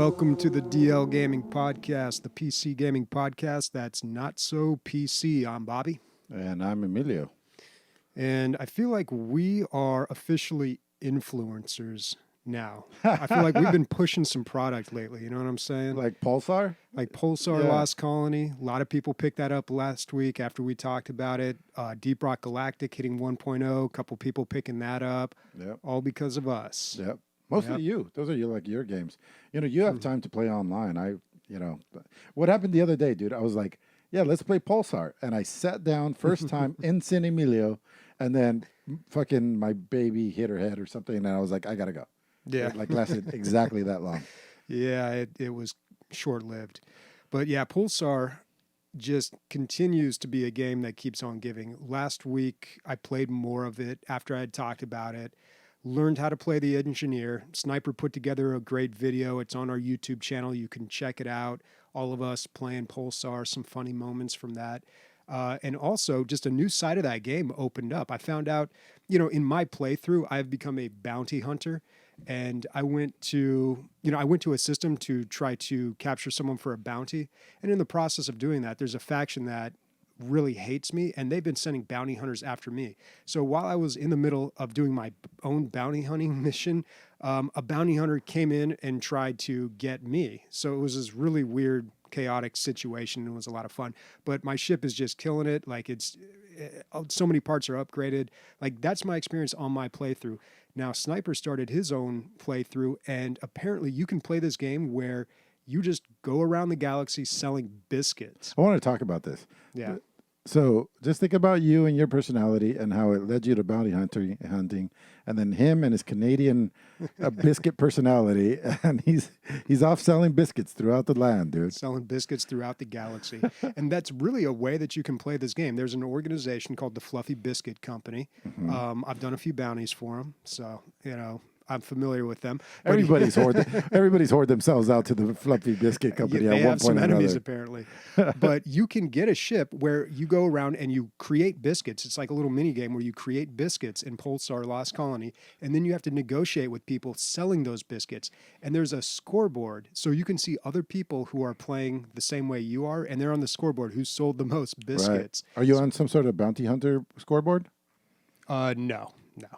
Welcome to the DL Gaming Podcast, the PC gaming podcast that's not so PC. I'm Bobby. And I'm Emilio. And I feel like we are officially influencers now. I feel like we've been pushing some product lately, you know what I'm saying? Like Pulsar? Like Pulsar Yeah. Lost Colony. A lot of people picked that up last week after we talked about it. Deep Rock Galactic hitting 1.0. A couple people picking that up. Yep. All because of us. Yep. Mostly you. Those are your games. You know, you have time to play online. What happened the other day, dude? I was like, yeah, let's play Pulsar. And I sat down first time in San Emilio, and then fucking my baby hit her head or something. And I was like, I got to go. Yeah. It lasted exactly that long. Yeah, it was short-lived. But yeah, Pulsar just continues to be a game that keeps on giving. Last week, I played more of it after I had talked about it. Learned how to play the engineer. Sniper put together a great video. It's on our YouTube channel. You can check it out. All of us playing Pulsar, some funny moments from that. And also just a new side of that game opened up. I found out, in my playthrough, I've become a bounty hunter. And I went to a system to try to capture someone for a bounty. And in the process of doing that, there's a faction that really hates me, and they've been sending bounty hunters after me. So while I was in the middle of doing my own bounty hunting mission, a bounty hunter came in and tried to get me. So it was this really weird, chaotic situation. It was a lot of fun, but my ship is just killing it. Like so many parts are upgraded. Like that's my experience on my playthrough. Now Sniper started his own playthrough, and apparently you can play this game where you just go around the galaxy selling biscuits. I want to talk about this. Yeah. So just think about you and your personality and how it led you to bounty hunting, and then him and his Canadian biscuit personality, and he's off selling biscuits throughout the land, dude. Selling biscuits throughout the galaxy. And that's really a way that you can play this game. There's an organization called the Fluffy Biscuit Company. Mm-hmm. I've done a few bounties for them, so, I'm familiar with them. Everybody's hoard themselves out to the Fluffy Biscuit Company they at one have point some or enemies, another. apparently. But you can get a ship where you go around and you create biscuits. It's like a little mini game where you create biscuits in Pulsar Lost Colony, and then you have to negotiate with people selling those biscuits. And there's a scoreboard, so you can see other people who are playing the same way you are, and they're on the scoreboard who sold the most biscuits. Right. Are you on some sort of bounty hunter scoreboard? No.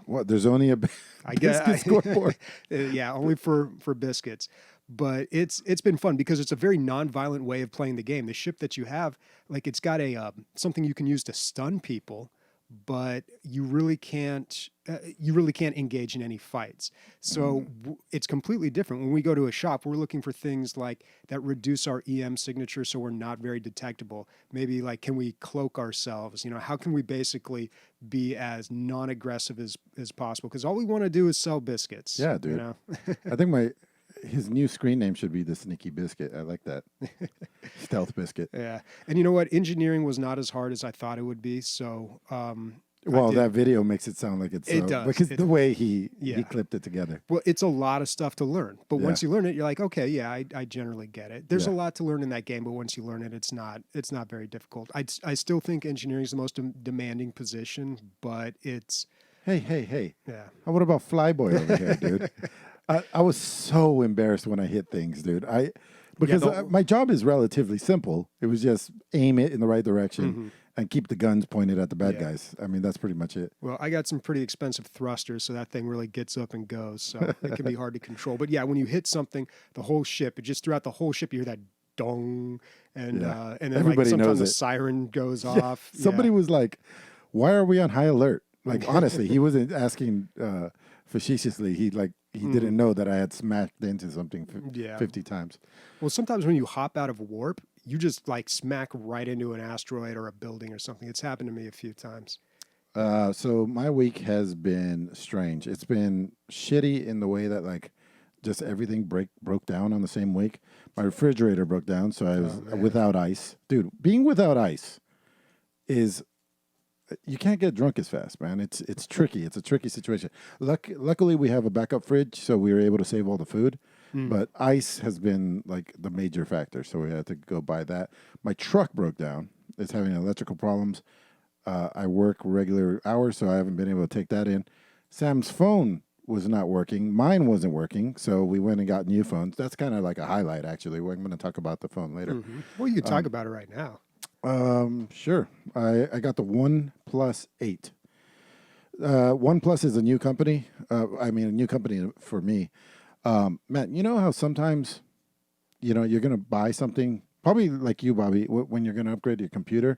What? There's only a biscuit scoreboard. Yeah, only for biscuits. But it's been fun because it's a very non-violent way of playing the game. The ship that you have, like it's got a something you can use to stun people, but you really can't engage in any fights. So it's completely different. When we go to a shop, we're looking for things like that reduce our EM signature so we're not very detectable. Maybe like, can we cloak ourselves? How can we basically be as non-aggressive as possible? Because all we want to do is sell biscuits. Yeah, dude. I think his new screen name should be the Sneaky Biscuit. I like that. Stealth Biscuit. Yeah. And you know what? Engineering was not as hard as I thought it would be. So, that video makes it sound like it does. Because the way he clipped it together. Well, it's a lot of stuff to learn. But once you learn it, you're like, okay, yeah, I generally get it. There's a lot to learn in that game, but once you learn it, it's not very difficult. I still think engineering is the most demanding position, but it's... Hey. Yeah. What about Flyboy over here, dude? I was so embarrassed when I hit things, dude. Because my job is relatively simple. It was just aim it in the right direction and keep the guns pointed at the bad guys. I mean, that's pretty much it. Well, I got some pretty expensive thrusters, so that thing really gets up and goes. So it can be hard to control. But yeah, when you hit something, the whole ship, throughout the whole ship, you hear that dong, and then everybody sometimes knows the siren goes off. Somebody was like, "Why are we on high alert?" Like honestly, he wasn't asking facetiously. He didn't know that I had smacked into something 50 times. Well, sometimes when you hop out of warp, you just like smack right into an asteroid or a building or something. It's happened to me a few times. So my week has been strange. It's been shitty in the way that like just everything broke down on the same week. My refrigerator broke down, so I was without ice. Dude, being without ice is... You can't get drunk as fast, man. It's tricky. It's a tricky situation. Luckily, we have a backup fridge, so we were able to save all the food. But ice has been like the major factor, so we had to go buy that. My truck broke down. It's having electrical problems. I work regular hours, so I haven't been able to take that in. Sam's phone was not working. Mine wasn't working, so we went and got new phones. That's kind of like a highlight, actually. We're going to talk about the phone later. Mm-hmm. Well, you can talk about it right now. Sure. I got the OnePlus 8. OnePlus is a new company. A new company for me. Matt, you know how sometimes, you're going to buy something, probably like you, Bobby, when you're going to upgrade your computer,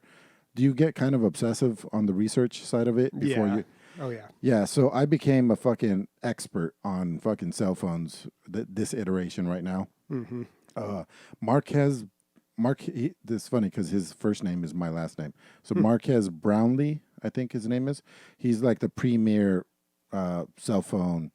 do you get kind of obsessive on the research side of it before you? Oh, yeah. Yeah, so I became a fucking expert on fucking cell phones this iteration right now. Mm-hmm. This is funny because his first name is my last name. So Marquez Brownlee, I think his name is. He's like the premier cell phone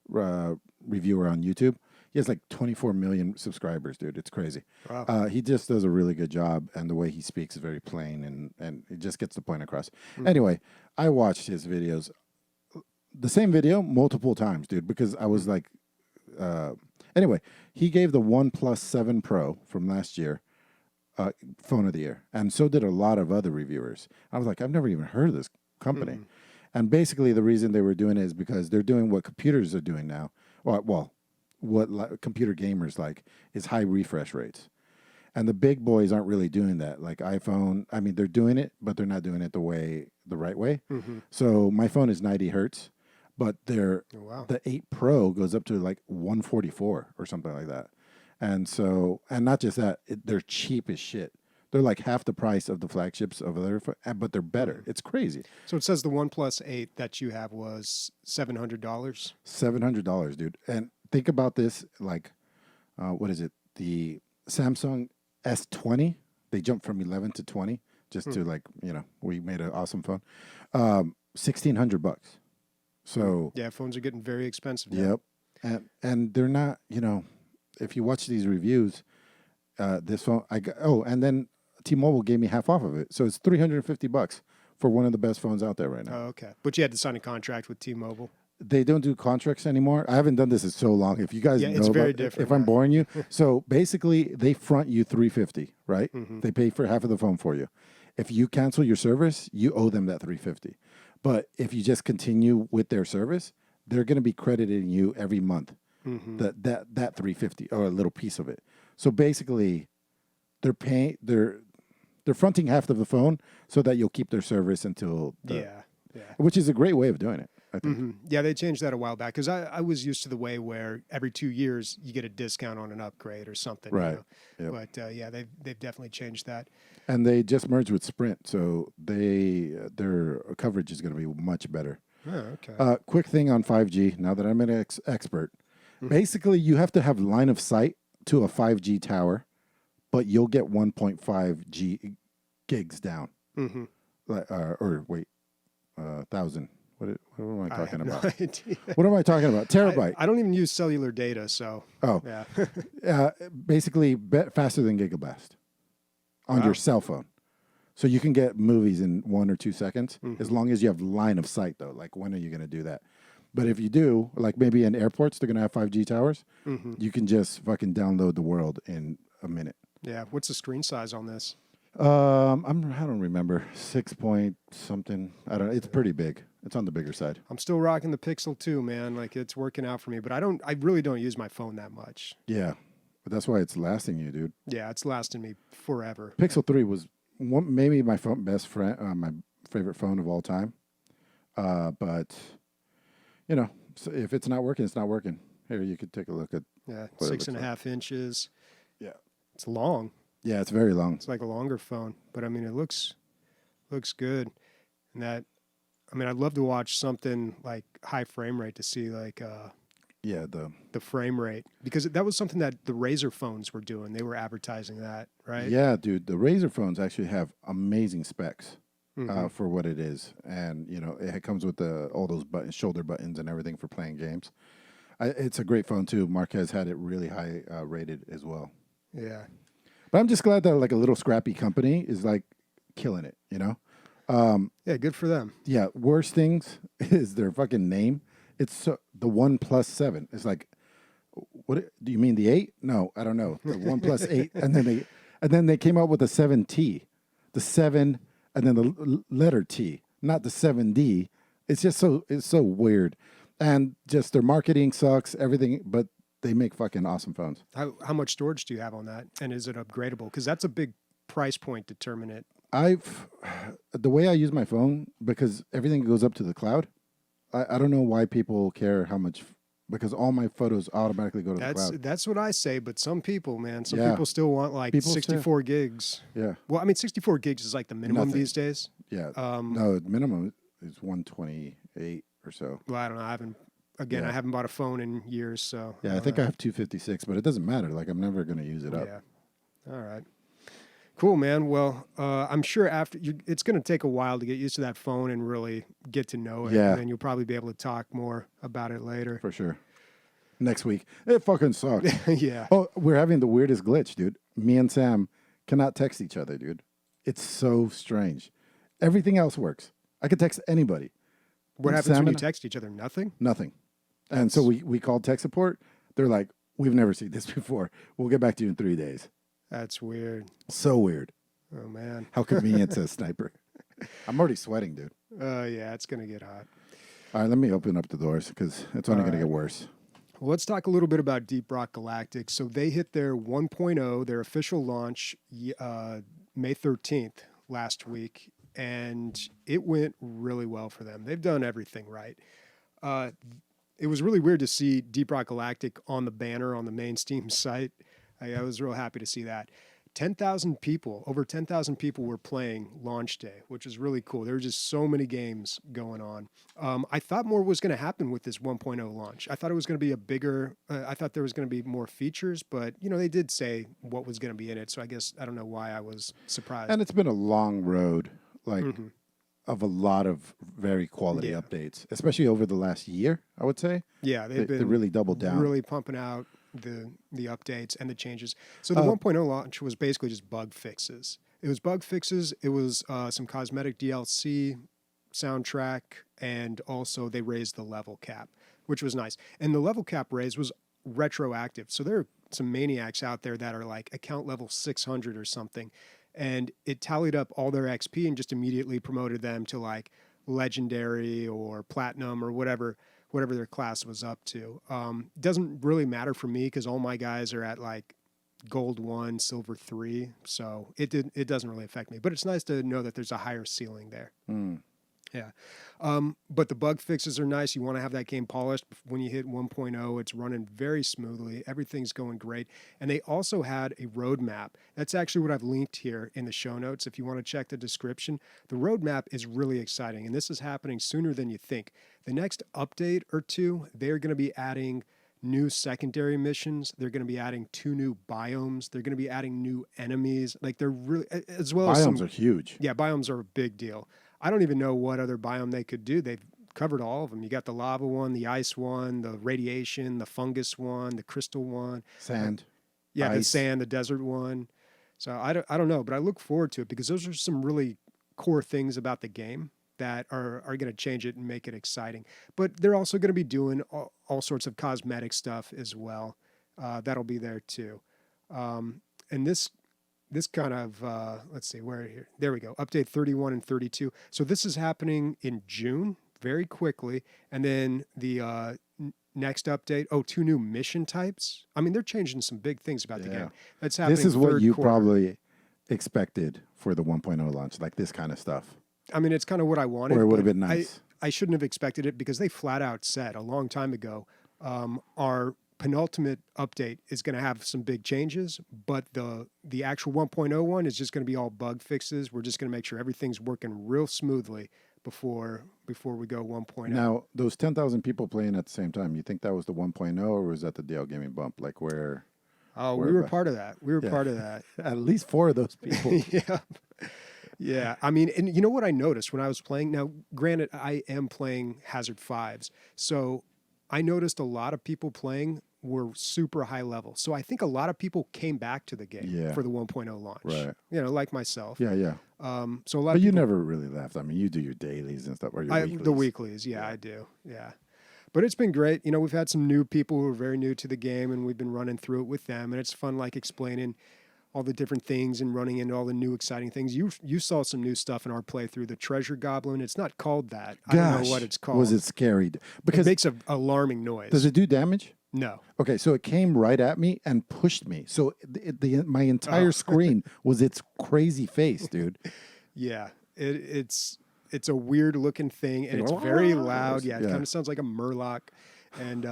reviewer on YouTube. He has like 24 million subscribers, dude. It's crazy. Wow. He just does a really good job, and the way he speaks is very plain, and it just gets the point across. Anyway, I watched his videos, the same video multiple times, dude, because I was like, anyway, he gave the OnePlus 7 Pro from last year phone of the year, and so did a lot of other reviewers. I was like, I've never even heard of this company. And basically the reason they were doing it is because they're doing what computers are doing now. What computer gamers like is high refresh rates. And the big boys aren't really doing that. Like iPhone, they're doing it, but they're not doing it the right way. So my phone is 90 hertz, but the 8 Pro goes up to like 144 or something like that. And so, and not just that, they're cheap as shit. They're like half the price of the flagships of other, but they're better. It's crazy. So it says the OnePlus 8 that you have was $700. $700, dude. And think about this, like, what is it? The Samsung S20, they jumped from 11 to 20 just to like, we made an awesome phone. $1,600. So yeah, phones are getting very expensive now. Yep. And they're not, if you watch these reviews, this phone, and then T-Mobile gave me half off of it. So it's $350 for one of the best phones out there right now. Oh, okay. But you had to sign a contract with T-Mobile. They don't do contracts anymore. I haven't done this in so long. If you guys know it's very different. If I'm boring you. So basically they front you $350, right? They pay for half of the phone for you. If you cancel your service, you owe them that $350. But if you just continue with their service, they're going to be crediting you every month that $350 or a little piece of it. So basically they're fronting half of the phone so that you'll keep their service until which is a great way of doing it, I think. Yeah, they changed that a while back because I was used to the way where every 2 years you get a discount on an upgrade or something. Right. Yep. But they've definitely changed that. And they just merged with Sprint, so their coverage is going to be much better. Oh, okay. Quick thing on 5G, now that I'm an expert. Basically, you have to have line of sight to a 5G tower, but you'll get 1.5 gigs down. Or wait, 1,000. What am I talking about? No idea. What am I talking about? Terabyte. I don't even use cellular data, so. Oh. Yeah. Basically, faster than Gigablast on your cell phone. So you can get movies in 1 or 2 seconds, as long as you have line of sight, though. Like, when are you going to do that? But if you do, like maybe in airports, they're going to have 5G towers, you can just fucking download the world in a minute. Yeah. What's the screen size on this? I don't remember. 6 point something. I don't know. It's pretty big. It's on the bigger side. I'm still rocking the Pixel 2, man. Like, it's working out for me, but I really don't use my phone that much. Yeah. But that's why it's lasting you, dude. Yeah, it's lasting me forever. Pixel 3 was maybe my my favorite phone of all time. But so if it's not working, it's not working. Here, you could take a look at. Yeah, 6.5 inches. Yeah. It's long. Yeah, it's very long. It's like a longer phone, but it looks good. And I'd love to watch something like high frame rate to see like the frame rate, because that was something that the Razer phones were doing. They were advertising that, right? Yeah, dude. The Razer phones actually have amazing specs for what it is, and it comes with all those shoulder buttons and everything for playing games. It's a great phone too. Marquez had it really high rated as well. Yeah. But I'm just glad that like a little scrappy company is like killing it, Yeah, good for them. Yeah, worst things is their fucking name. It's the OnePlus 7. It's like, what do you mean the 8? No, I don't know. The OnePlus 8, and then they came out with the 7T, the 7, and then the letter T, not the 7D. It's so weird. And just their marketing sucks, everything, but they make fucking awesome phones. How much storage do you have on that? And is it upgradable? Because that's a big price point determinant. The way I use my phone, because everything goes up to the cloud, I don't know why people care how much, because all my photos automatically go to the cloud. That's what I say, but some people, man, some Yeah. people still want like People 64 gigs. Yeah. Well, I mean, 64 gigs is like the minimum Nothing. these days. Yeah. No, minimum is 128 or so. Well, I don't know. I haven't bought a phone in years, so. Yeah, I think I have 256, but it doesn't matter. Like, I'm never going to use it up. Yeah. All right. Cool, man. Well, I'm sure it's going to take a while to get used to that phone and really get to know it. Yeah. And then you'll probably be able to talk more about it later. For sure. Next week. It fucking sucks. Yeah. Oh, we're having the weirdest glitch, dude. Me and Sam cannot text each other, dude. It's so strange. Everything else works. I could text anybody. What happens Sam when you and- text each other? Nothing? Nothing. And so we called tech support. They're like, we've never seen this before. We'll get back to you in 3 days. That's weird. So weird. Oh, man. How convenient, says Sniper. I'm already sweating, dude. Yeah, it's going to get hot. All right, let me open up the doors because it's only All going to right. get worse. Well, let's talk a little bit about Deep Rock Galactic. So they hit their 1.0, their official launch, May 13th last week, and it went really well for them. They've done everything right. It was really weird to see Deep Rock Galactic on the banner on the main Steam site. I was real happy to see that. 10,000 people, over 10,000 people were playing launch day, which is really cool. There were just so many games going on. I thought more was going to happen with this 1.0 launch. I thought it was going to be a bigger, I thought there was going to be more features, but, you know, they did say what was going to be in it. So I guess, I don't know why I was surprised. And it's been a long road, like, of a lot of very quality updates, especially over the last year, I would say. Yeah, They really doubled down. really pumping out the updates and the changes. So the 1.0 launch was basically just bug fixes. It was bug fixes. It was some cosmetic DLC, soundtrack, and also they raised the level cap, which was nice. And the level cap raise was retroactive. So there are some maniacs out there that are like account level 600 or something, and it tallied up all their XP and just immediately promoted them to like legendary or platinum or whatever their class was up to. Doesn't really matter for me because all my guys are at like gold 1, silver 3, so it doesn't really affect me. But it's nice to know that there's a higher ceiling there. Yeah. But the bug fixes are nice. You want to have that game polished. When you hit 1.0, it's running very smoothly. Everything's going great. And they also had a roadmap. That's actually what I've linked here in the show notes. If you want to check the description, the roadmap is really exciting. And this is happening sooner than you think. The next update or two, they're going to be adding new secondary missions. They're going to be adding 2 new biomes. They're going to be adding new enemies. Like they're really, as well as Biomes are huge. Yeah, biomes are a big deal. I don't even know what other biome they could do. They've covered all of them. You got the lava one, the ice one, the radiation, the fungus one, the crystal one. Sand. Yeah, the ice. sand, the desert one. So I don't know, but I look forward to it because those are some really core things about the game that are going to change it and make it exciting. But they're also going to be doing all sorts of cosmetic stuff as well. That'll be there too. And this kind of, let's see, where here? There we go. Update 31 and 32. So this is happening in June, very quickly. And then the next update, 2 new mission types. I mean, they're changing some big things about the game. That's happening. This is what third you quarter. probably expected for the 1.0 launch, like this kind of stuff. I mean, it's kind of what I wanted. Or it would have but been nice. I shouldn't have expected it because they flat out said a long time ago, our penultimate update is going to have some big changes, but the actual 1.0 one is just going to be all bug fixes. We're just going to make sure everything's working real smoothly before we go 1.0. Now, those 10,000 people playing at the same time, you think that was the 1.0 or was that the DL Gaming bump? Like where? Oh, we were part of that. We were part of that. At least 4 of those people. Yeah. Yeah. I mean, and you know what I noticed when I was playing? Now, granted, I am playing Hazard 5s. So I noticed a lot of people playing were super high level. So I think a lot of people came back to the game for the 1.0 launch. Right. You know, like myself. Yeah, yeah. So a lot But of you people, never really left. I mean, you do your dailies and stuff, or your weeklies. The weeklies, yeah, I do. Yeah. But it's been great. You know, we've had some new people who are very new to the game, and we've been running through it with them, and it's fun, like explaining all the different things and running into all the new exciting things. You saw some new stuff in our playthrough, the treasure goblin. It's not called that. I don't know what it's called. Was it scary? Because it makes an alarming noise. Does it do damage? No. Okay, so it came right at me and pushed me. So my entire screen was its crazy face, dude. Yeah, it's a weird looking thing, and it's very loud. Yeah, it kind of sounds like a murloc. And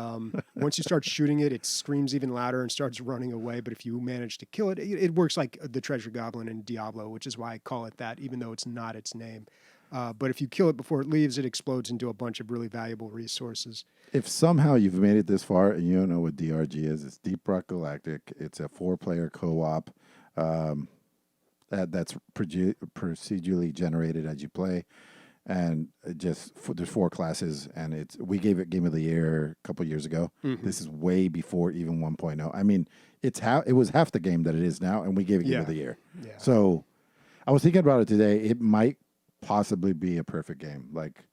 once you start shooting it, it screams even louder and starts running away. But if you manage to kill it, it works like the treasure goblin in Diablo, which is why I call it that, even though it's not its name. But if you kill it before it leaves, it explodes into a bunch of really valuable resources. If somehow you've made it this far and you don't know what DRG is, it's Deep Rock Galactic. It's a 4-player co-op that's procedurally generated as you play. And there's 4 classes, and we gave it Game of the Year a couple years ago. Mm-hmm. This is way before even 1.0. I mean, it was half the game that it is now, and we gave it Game of the Year. Yeah. So I was thinking about it today. It might possibly be a perfect game. Like,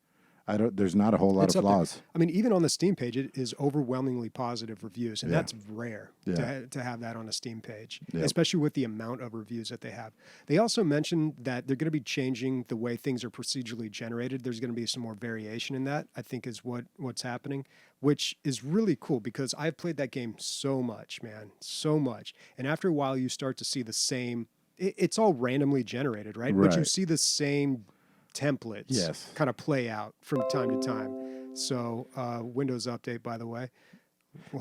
there's not a whole lot of flaws. I mean, even on the Steam page, it is overwhelmingly positive reviews, and that's rare to have that on a Steam page, especially with the amount of reviews that they have. They also mentioned that they're going to be changing the way things are procedurally generated. There's going to be some more variation in that, I think, is what's happening, which is really cool because I've played that game so much, man, so much. And after a while, you start to see the same. It's all randomly generated, right? But you see the same templates kind of play out from time to time. So Windows Update, by the way.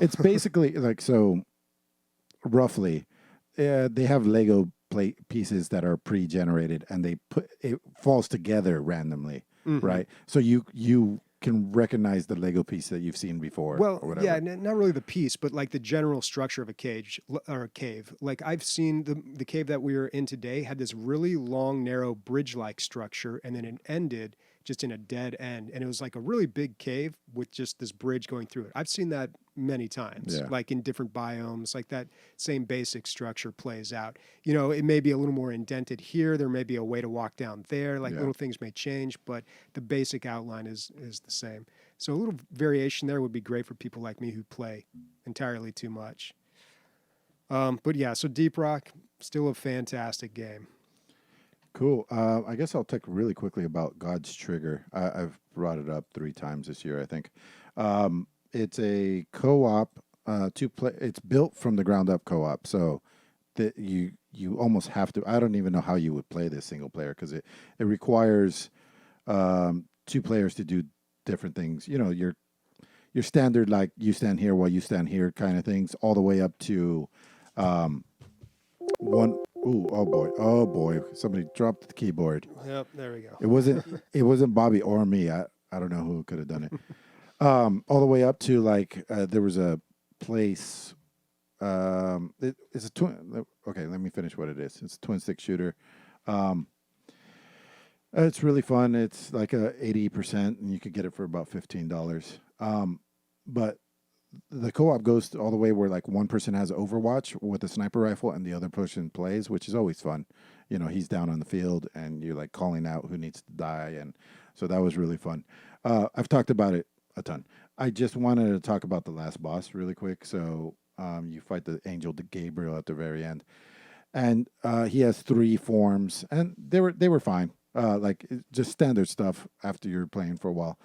It's basically like, so roughly, they have Lego pieces that are pre-generated and it falls together randomly, right? So you can recognize the Lego piece that you've seen before. Well, or whatever. yeah, not really the piece, but like the general structure of a cage or a cave. Like I've seen the cave that we were in today had this really long, narrow bridge-like structure, and then it ended just in a dead end. And it was like a really big cave with just this bridge going through it. I've seen that many times, like in different biomes, like that same basic structure plays out. You know, it may be a little more indented here. There may be a way to walk down there. Like little things may change, but the basic outline is the same. So a little variation there would be great for people like me who play entirely too much. But yeah, so Deep Rock, still a fantastic game. Cool. I guess I'll talk really quickly about God's Trigger. I've brought it up 3 times this year, I think. It's a co-op, it's built from the ground up co-op. So that you almost have to, I don't even know how you would play this single player because it requires 2 players to do different things. You know, your standard, like you stand here while you stand here kind of things, all the way up to one. Ooh, oh boy! Somebody dropped the keyboard. Yep, there we go. It wasn't Bobby or me. I don't know who could have done it. All the way up to like there was a place. It's a twin. Okay, let me finish what it is. It's a twin stick shooter. It's really fun. It's like a 80%, and you could get it for about $15. But the co-op goes all the way where like one person has Overwatch with a sniper rifle and the other person plays, which is always fun. You know, he's down on the field and you're like calling out who needs to die. And so that was really fun. I've talked about it a ton. I just wanted to talk about the last boss really quick. So you fight the angel Gabriel at the very end. And he has 3 forms and they were fine. Like just standard stuff after you're playing for a while.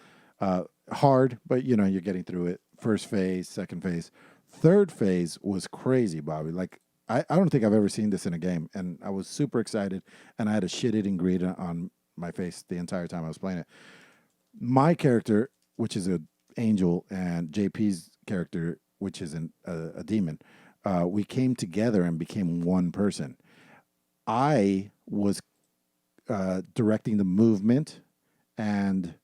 Hard, but you know, you're getting through it. First phase, second phase. Third phase was crazy, Bobby. Like, I don't think I've ever seen this in a game. And I was super excited. And I had a shit-eating grin on my face the entire time I was playing it. My character, which is an angel, and JP's character, which is a demon, we came together and became one person. I was directing the movement and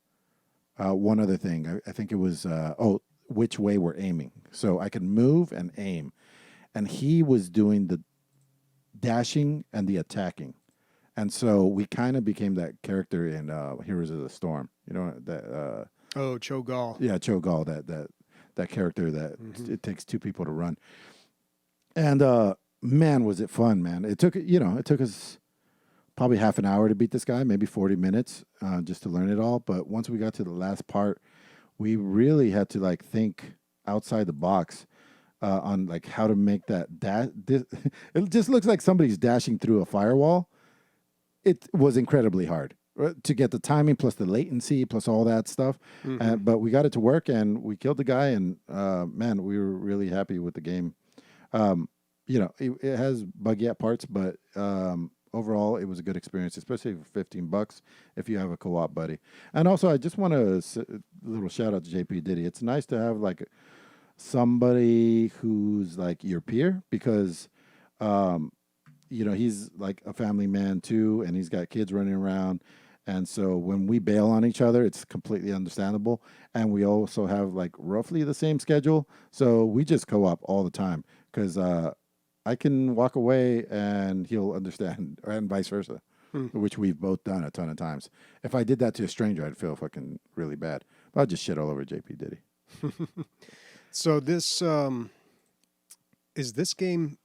one other thing. I think it was, which way we're aiming. So I could move and aim. And he was doing the dashing and the attacking. And so we kind of became that character in Heroes of the Storm. You know, that... Cho'Gall. Yeah, Cho'Gall, that character that it takes 2 people to run. And, man, was it fun, man. It took us probably half an hour to beat this guy, maybe 40 minutes just to learn it all. But once we got to the last part, we really had to like think outside the box on like how to make that it just looks like somebody's dashing through a firewall. It was incredibly hard to get the timing plus the latency plus all that stuff. But we got it to work and we killed the guy. And man, we were really happy with the game. It has buggy at parts, but overall, it was a good experience, especially for $15 if you have a co-op buddy. And also, I just want a little shout out to JP Diddy. It's nice to have like somebody who's like your peer because, he's like a family man too, and he's got kids running around. And so when we bail on each other, it's completely understandable. And we also have like roughly the same schedule. So we just co-op all the time because I can walk away and he'll understand, and vice versa, which we've both done a ton of times. If I did that to a stranger, I'd feel fucking really bad. But I'll just shit all over JP Diddy. So this is this game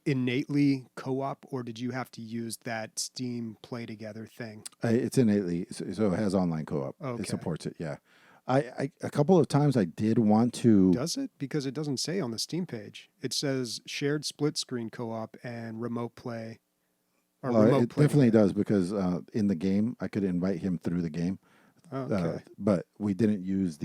innately co-op, or did you have to use that Steam Play Together thing? It's innately, so it has online co-op. Okay. It supports it, yeah. I a couple of times I did want to. Does it? Because it doesn't say on the Steam page. It says shared split screen co-op and remote play. It definitely does because in the game I could invite him through the game. Okay. But we didn't use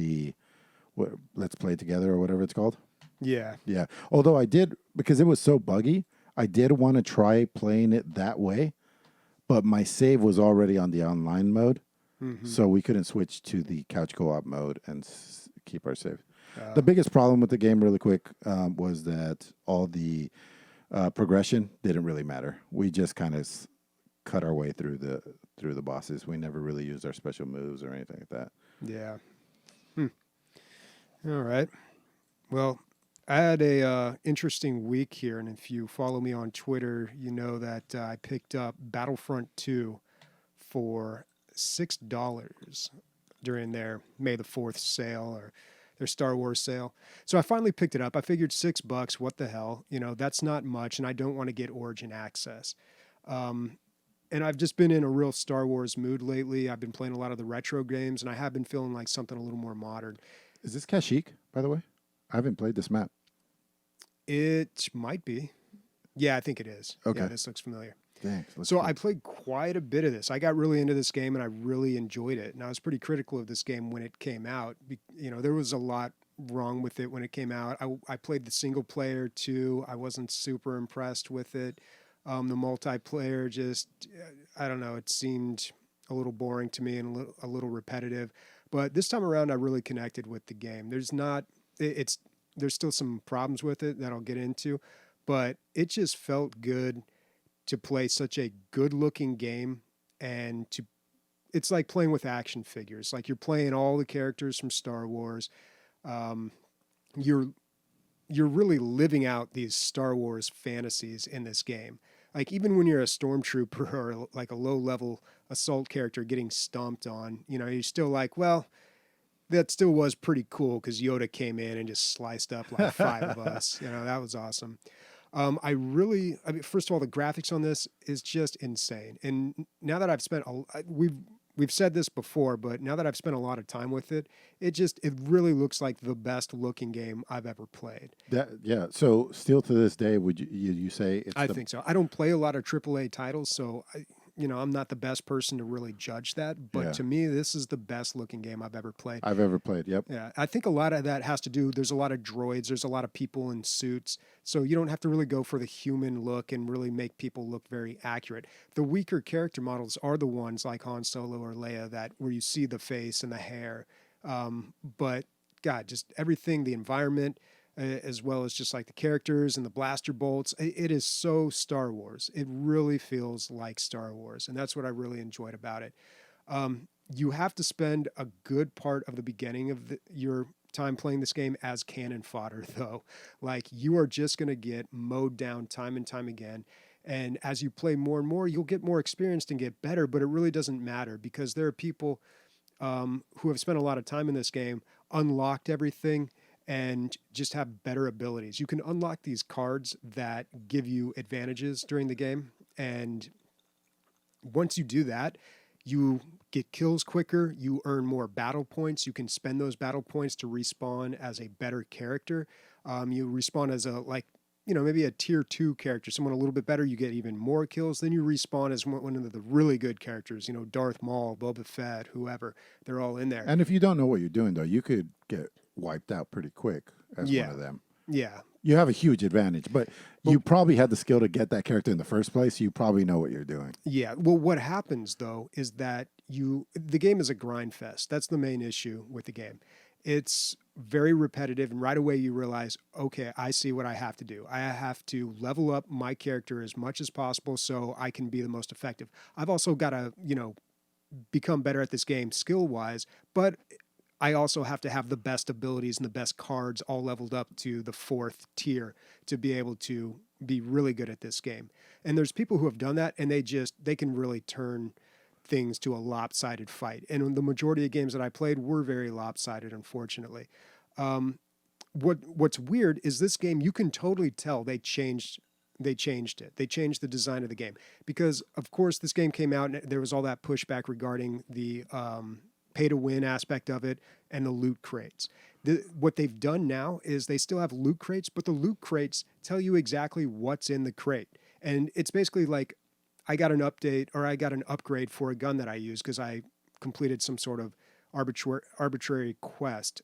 Let's Play Together or whatever it's called. Yeah. Yeah. Although I did, because it was so buggy, I did want to try playing it that way, but my save was already on the online mode. So we couldn't switch to the couch co-op mode and keep our save. The biggest problem with the game, really quick, was that all the progression didn't really matter. We just kind of cut our way through the bosses. We never really used our special moves or anything like that. Yeah. All right. Well, I had a interesting week here, and if you follow me on Twitter, you know that I picked up Battlefront 2 for $6 during their May the 4th sale or their Star Wars sale. So I finally picked it up. I figured $6, what the hell? That's not much, and I don't want to get Origin access. And I've just been in a real Star Wars mood lately. I've been playing a lot of the retro games, and I have been feeling like something a little more modern. Is this Kashyyyk, by the way? I haven't played this map. It might be. Yeah, I think it is. Okay. Yeah, this looks familiar. Thanks. So I played quite a bit of this. I got really into this game and I really enjoyed it. And I was pretty critical of this game when it came out. There was a lot wrong with it when it came out. I played the single player too. I wasn't super impressed with it. The multiplayer just, I don't know, it seemed a little boring to me and a little repetitive. But this time around, I really connected with the game. There's still some problems with it that I'll get into, but it just felt good to play such a good-looking game, and it's like playing with action figures. Like you're playing all the characters from Star Wars. You're really living out these Star Wars fantasies in this game. Like even when you're a stormtrooper or like a low-level assault character getting stomped on, you're still like, well, that still was pretty cool because Yoda came in and just sliced up like 5 of us. That was awesome. First of all, the graphics on this is just insane. And now that I've spent, we've said this before, but now that I've spent a lot of time with it, it really looks like the best looking game I've ever played. Yeah. So still to this day, would you say it's I think so. I don't play a lot of AAA titles, so I'm not the best person to really judge that, but to me, this is the best looking game I've ever played. Yep. Yeah, I think a lot of that has to do, there's a lot of droids, there's a lot of people in suits, so you don't have to really go for the human look and really make people look very accurate. The weaker character models are the ones like Han Solo or Leia where you see the face and the hair, but God, just everything, the environment, as well as just like the characters and the blaster bolts. It is so Star Wars. It really feels like Star Wars, and that's what I really enjoyed about it. You have to spend a good part of the beginning of your time playing this game as cannon fodder, though. Like you are just going to get mowed down time and time again. And as you play more and more, you'll get more experienced and get better, but it really doesn't matter because there are people who have spent a lot of time in this game, unlocked everything, and just have better abilities. You can unlock these cards that give you advantages during the game. And once you do that, you get kills quicker. You earn more battle points. You can spend those battle points to respawn as a better character. You respawn as maybe a tier 2 character, someone a little bit better. You get even more kills. Then you respawn as one of the really good characters, Darth Maul, Boba Fett, whoever. They're all in there. And if you don't know what you're doing, though, you could get wiped out pretty quick as one of them. Yeah. You have a huge advantage, but you probably had the skill to get that character in the first place. You probably know what you're doing. Yeah. Well, what happens, though, is that the game is a grind fest. That's the main issue with the game. It's very repetitive, and right away you realize, okay, I see what I have to do. I have to level up my character as much as possible so I can be the most effective. I've also got to, become better at this game skill-wise, but I also have to have the best abilities and the best cards all leveled up to the 4th tier to be able to be really good at this game. And there's people who have done that, and they can really turn things to a lopsided fight. And the majority of games that I played were very lopsided, unfortunately. What's weird is this game, you can totally tell they changed it. They changed the design of the game because, of course, this game came out and there was all that pushback regarding the pay to win aspect of it and the loot crates. What they've done now is they still have loot crates, but the loot crates tell you exactly what's in the crate. And it's basically like, I got an update or I got an upgrade for a gun that I use because I completed some sort of arbitrary quest.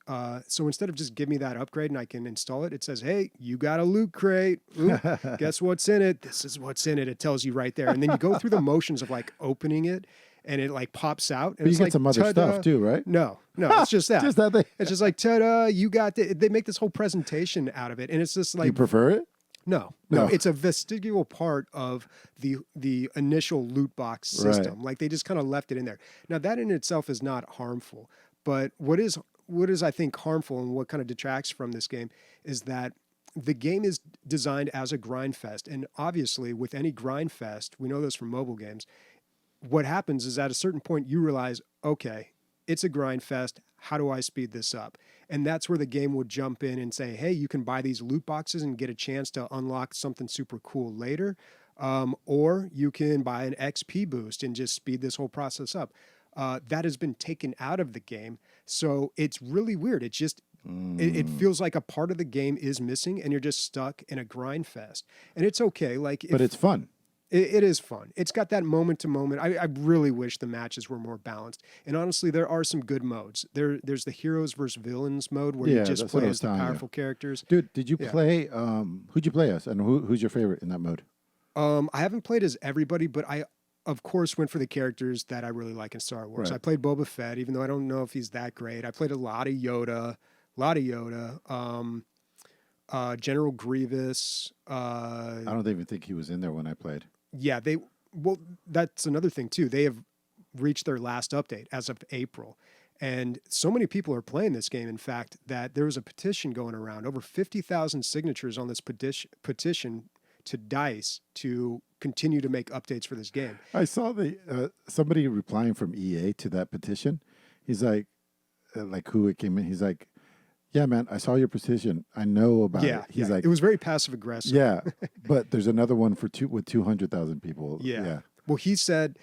So instead of just give me that upgrade and I can install it, it says, hey, you got a loot crate. Ooh, guess what's in it? This is what's in it. It tells you right there. And then you go through the motions of like opening it and it like pops out. And but you get like, some other stuff too, right? No, it's just that. Just that thing. It's just like, ta-da, you got they make this whole presentation out of it. And it's just like. You prefer it? No, it's a vestigial part of the initial loot box system. Right. Like they just kind of left it in there. Now that in itself is not harmful, but what is I think harmful and what kind of detracts from this game is that the game is designed as a grind fest. And obviously with any grind fest, we know this from mobile games, what happens is at a certain point you realize, okay, it's a grind fest. How do I speed this up? And that's where the game would jump in and say, hey, you can buy these loot boxes and get a chance to unlock something super cool later. Or you can buy an XP boost and just speed this whole process up. That has been taken out of the game. So it's really weird. It just, it feels like a part of the game is missing and you're just stuck in a grind fest. And it's okay. But it's fun. It is fun. It's got that moment to moment. I really wish the matches were more balanced. And honestly, there are some good modes. There's the heroes versus villains mode where you just play as the powerful characters. Dude, did you play? Who'd you play as, and who's your favorite in that mode? I haven't played as everybody, but I, of course, went for the characters that I really like in Star Wars. Right. I played Boba Fett, even though I don't know if he's that great. I played a lot of Yoda. General Grievous. I don't even think he was in there when I played. Yeah, that's another thing too. They have reached their last update as of April. And so many people are playing this game, in fact, that there was a petition going around, over 50,000 signatures on this petition to DICE to continue to make updates for this game. I saw somebody replying from EA to that petition. He's like who it came in. He's like, yeah, man, I saw your petition. I know about it. He's like, it was very passive aggressive. Yeah, but there's another one with 200,000 people. Yeah. Well, he said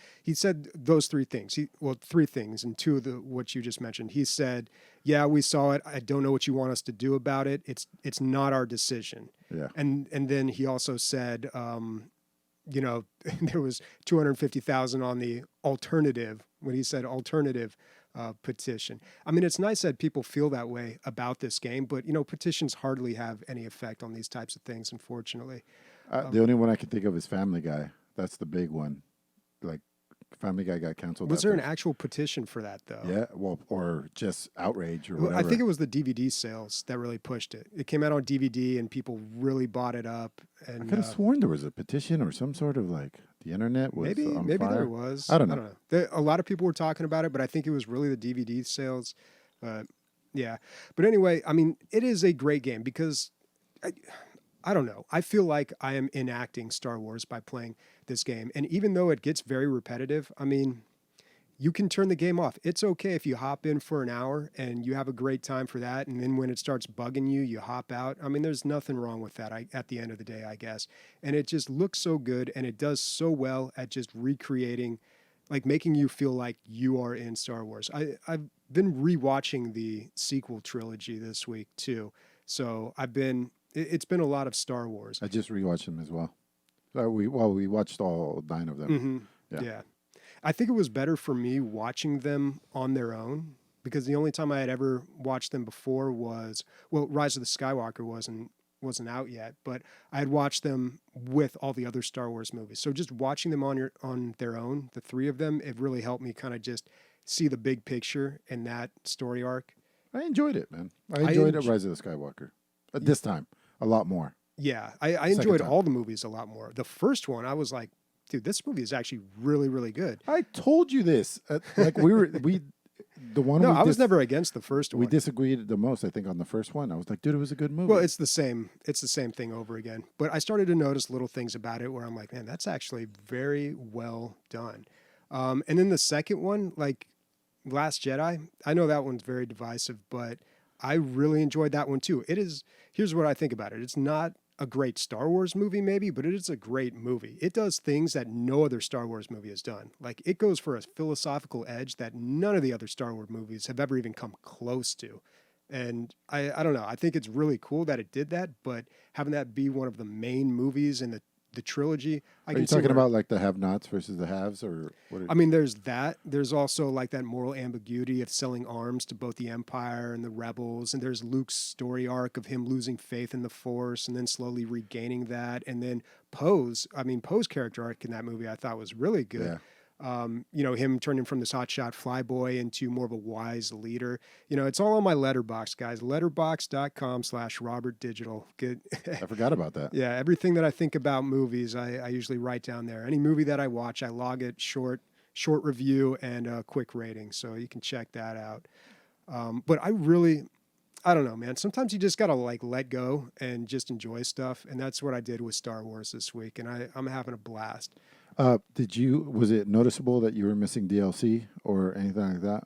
those three things. Three things, and two of what you just mentioned. He said, yeah, we saw it. I don't know what you want us to do about it. It's not our decision. Yeah. And then he also said, there was 250,000 on the alternative, when he said alternative petition. I mean, it's nice that people feel that way about this game, but petitions hardly have any effect on these types of things, unfortunately. The only one I can think of is Family Guy. That's the big one. Like, Family Guy got canceled. Was there an actual petition for that, though? Yeah, well, or just outrage or whatever. I think it was the DVD sales that really pushed it. It came out on DVD, and people really bought it up. And I could have sworn there was a petition or some sort of the internet was on maybe fire. there was. I don't know. A lot of people were talking about it, but I think it was really the DVD sales. Yeah. But anyway, I mean, it is a great game because I don't know. I feel like I am enacting Star Wars by playing this game. And even though it gets very repetitive, I mean, you can turn the game off. It's okay if you hop in for an hour and you have a great time for that. And then when it starts bugging you, you hop out. I mean, there's nothing wrong with that at the end of the day, I guess. And it just looks so good and it does so well at just recreating like making you feel like you are in Star Wars. I've been rewatching the sequel trilogy this week too, so it's been a lot of Star Wars. I just rewatched them as well. We watched all 9 of them. Mm-hmm. Yeah. Yeah, I think it was better for me watching them on their own because the only time I had ever watched them before was Rise of the Skywalker wasn't out yet, but I had watched them with all the other Star Wars movies. So just watching them on their own, the 3 of them, it really helped me kind of just see the big picture in that story arc. I enjoyed it, man. I enjoyed Rise of the Skywalker. This time, a lot more. Yeah, I enjoyed all the movies a lot more. The first one, I was like, dude, this movie is actually really, really good. I told you this. Like the one. No, I was never against the first one. We disagreed the most, I think, on the first one. I was like, dude, it was a good movie. Well, it's the same thing over again. But I started to notice little things about it where I'm like, man, that's actually very well done. And then the second one, like Last Jedi, I know that one's very divisive, but I really enjoyed that one too. Here's what I think about it. It's not a great Star Wars movie, maybe, but it is a great movie. It does things that no other Star Wars movie has done. Like, it goes for a philosophical edge that none of the other Star Wars movies have ever even come close to. And I don't know. I think it's really cool that it did that, but having that be one of the main movies in the trilogy. Are you talking about like the have-nots versus the haves, or what? I mean, there's that. There's also like that moral ambiguity of selling arms to both the Empire and the Rebels, and there's Luke's story arc of him losing faith in the Force and then slowly regaining that, and then Poe's character arc in that movie I thought was really good. Yeah. Him turning from this hotshot flyboy into more of a wise leader. It's all on my Letterboxd, guys. Letterboxd.com/RobertDigital. Good. I forgot about that. Yeah, everything that I think about movies, I usually write down there. Any movie that I watch, I log it, short review and a quick rating. So you can check that out. But I don't know, man. Sometimes you just gotta like let go and just enjoy stuff, and that's what I did with Star Wars this week, and I'm having a blast. Was it noticeable that you were missing DLC or anything like that?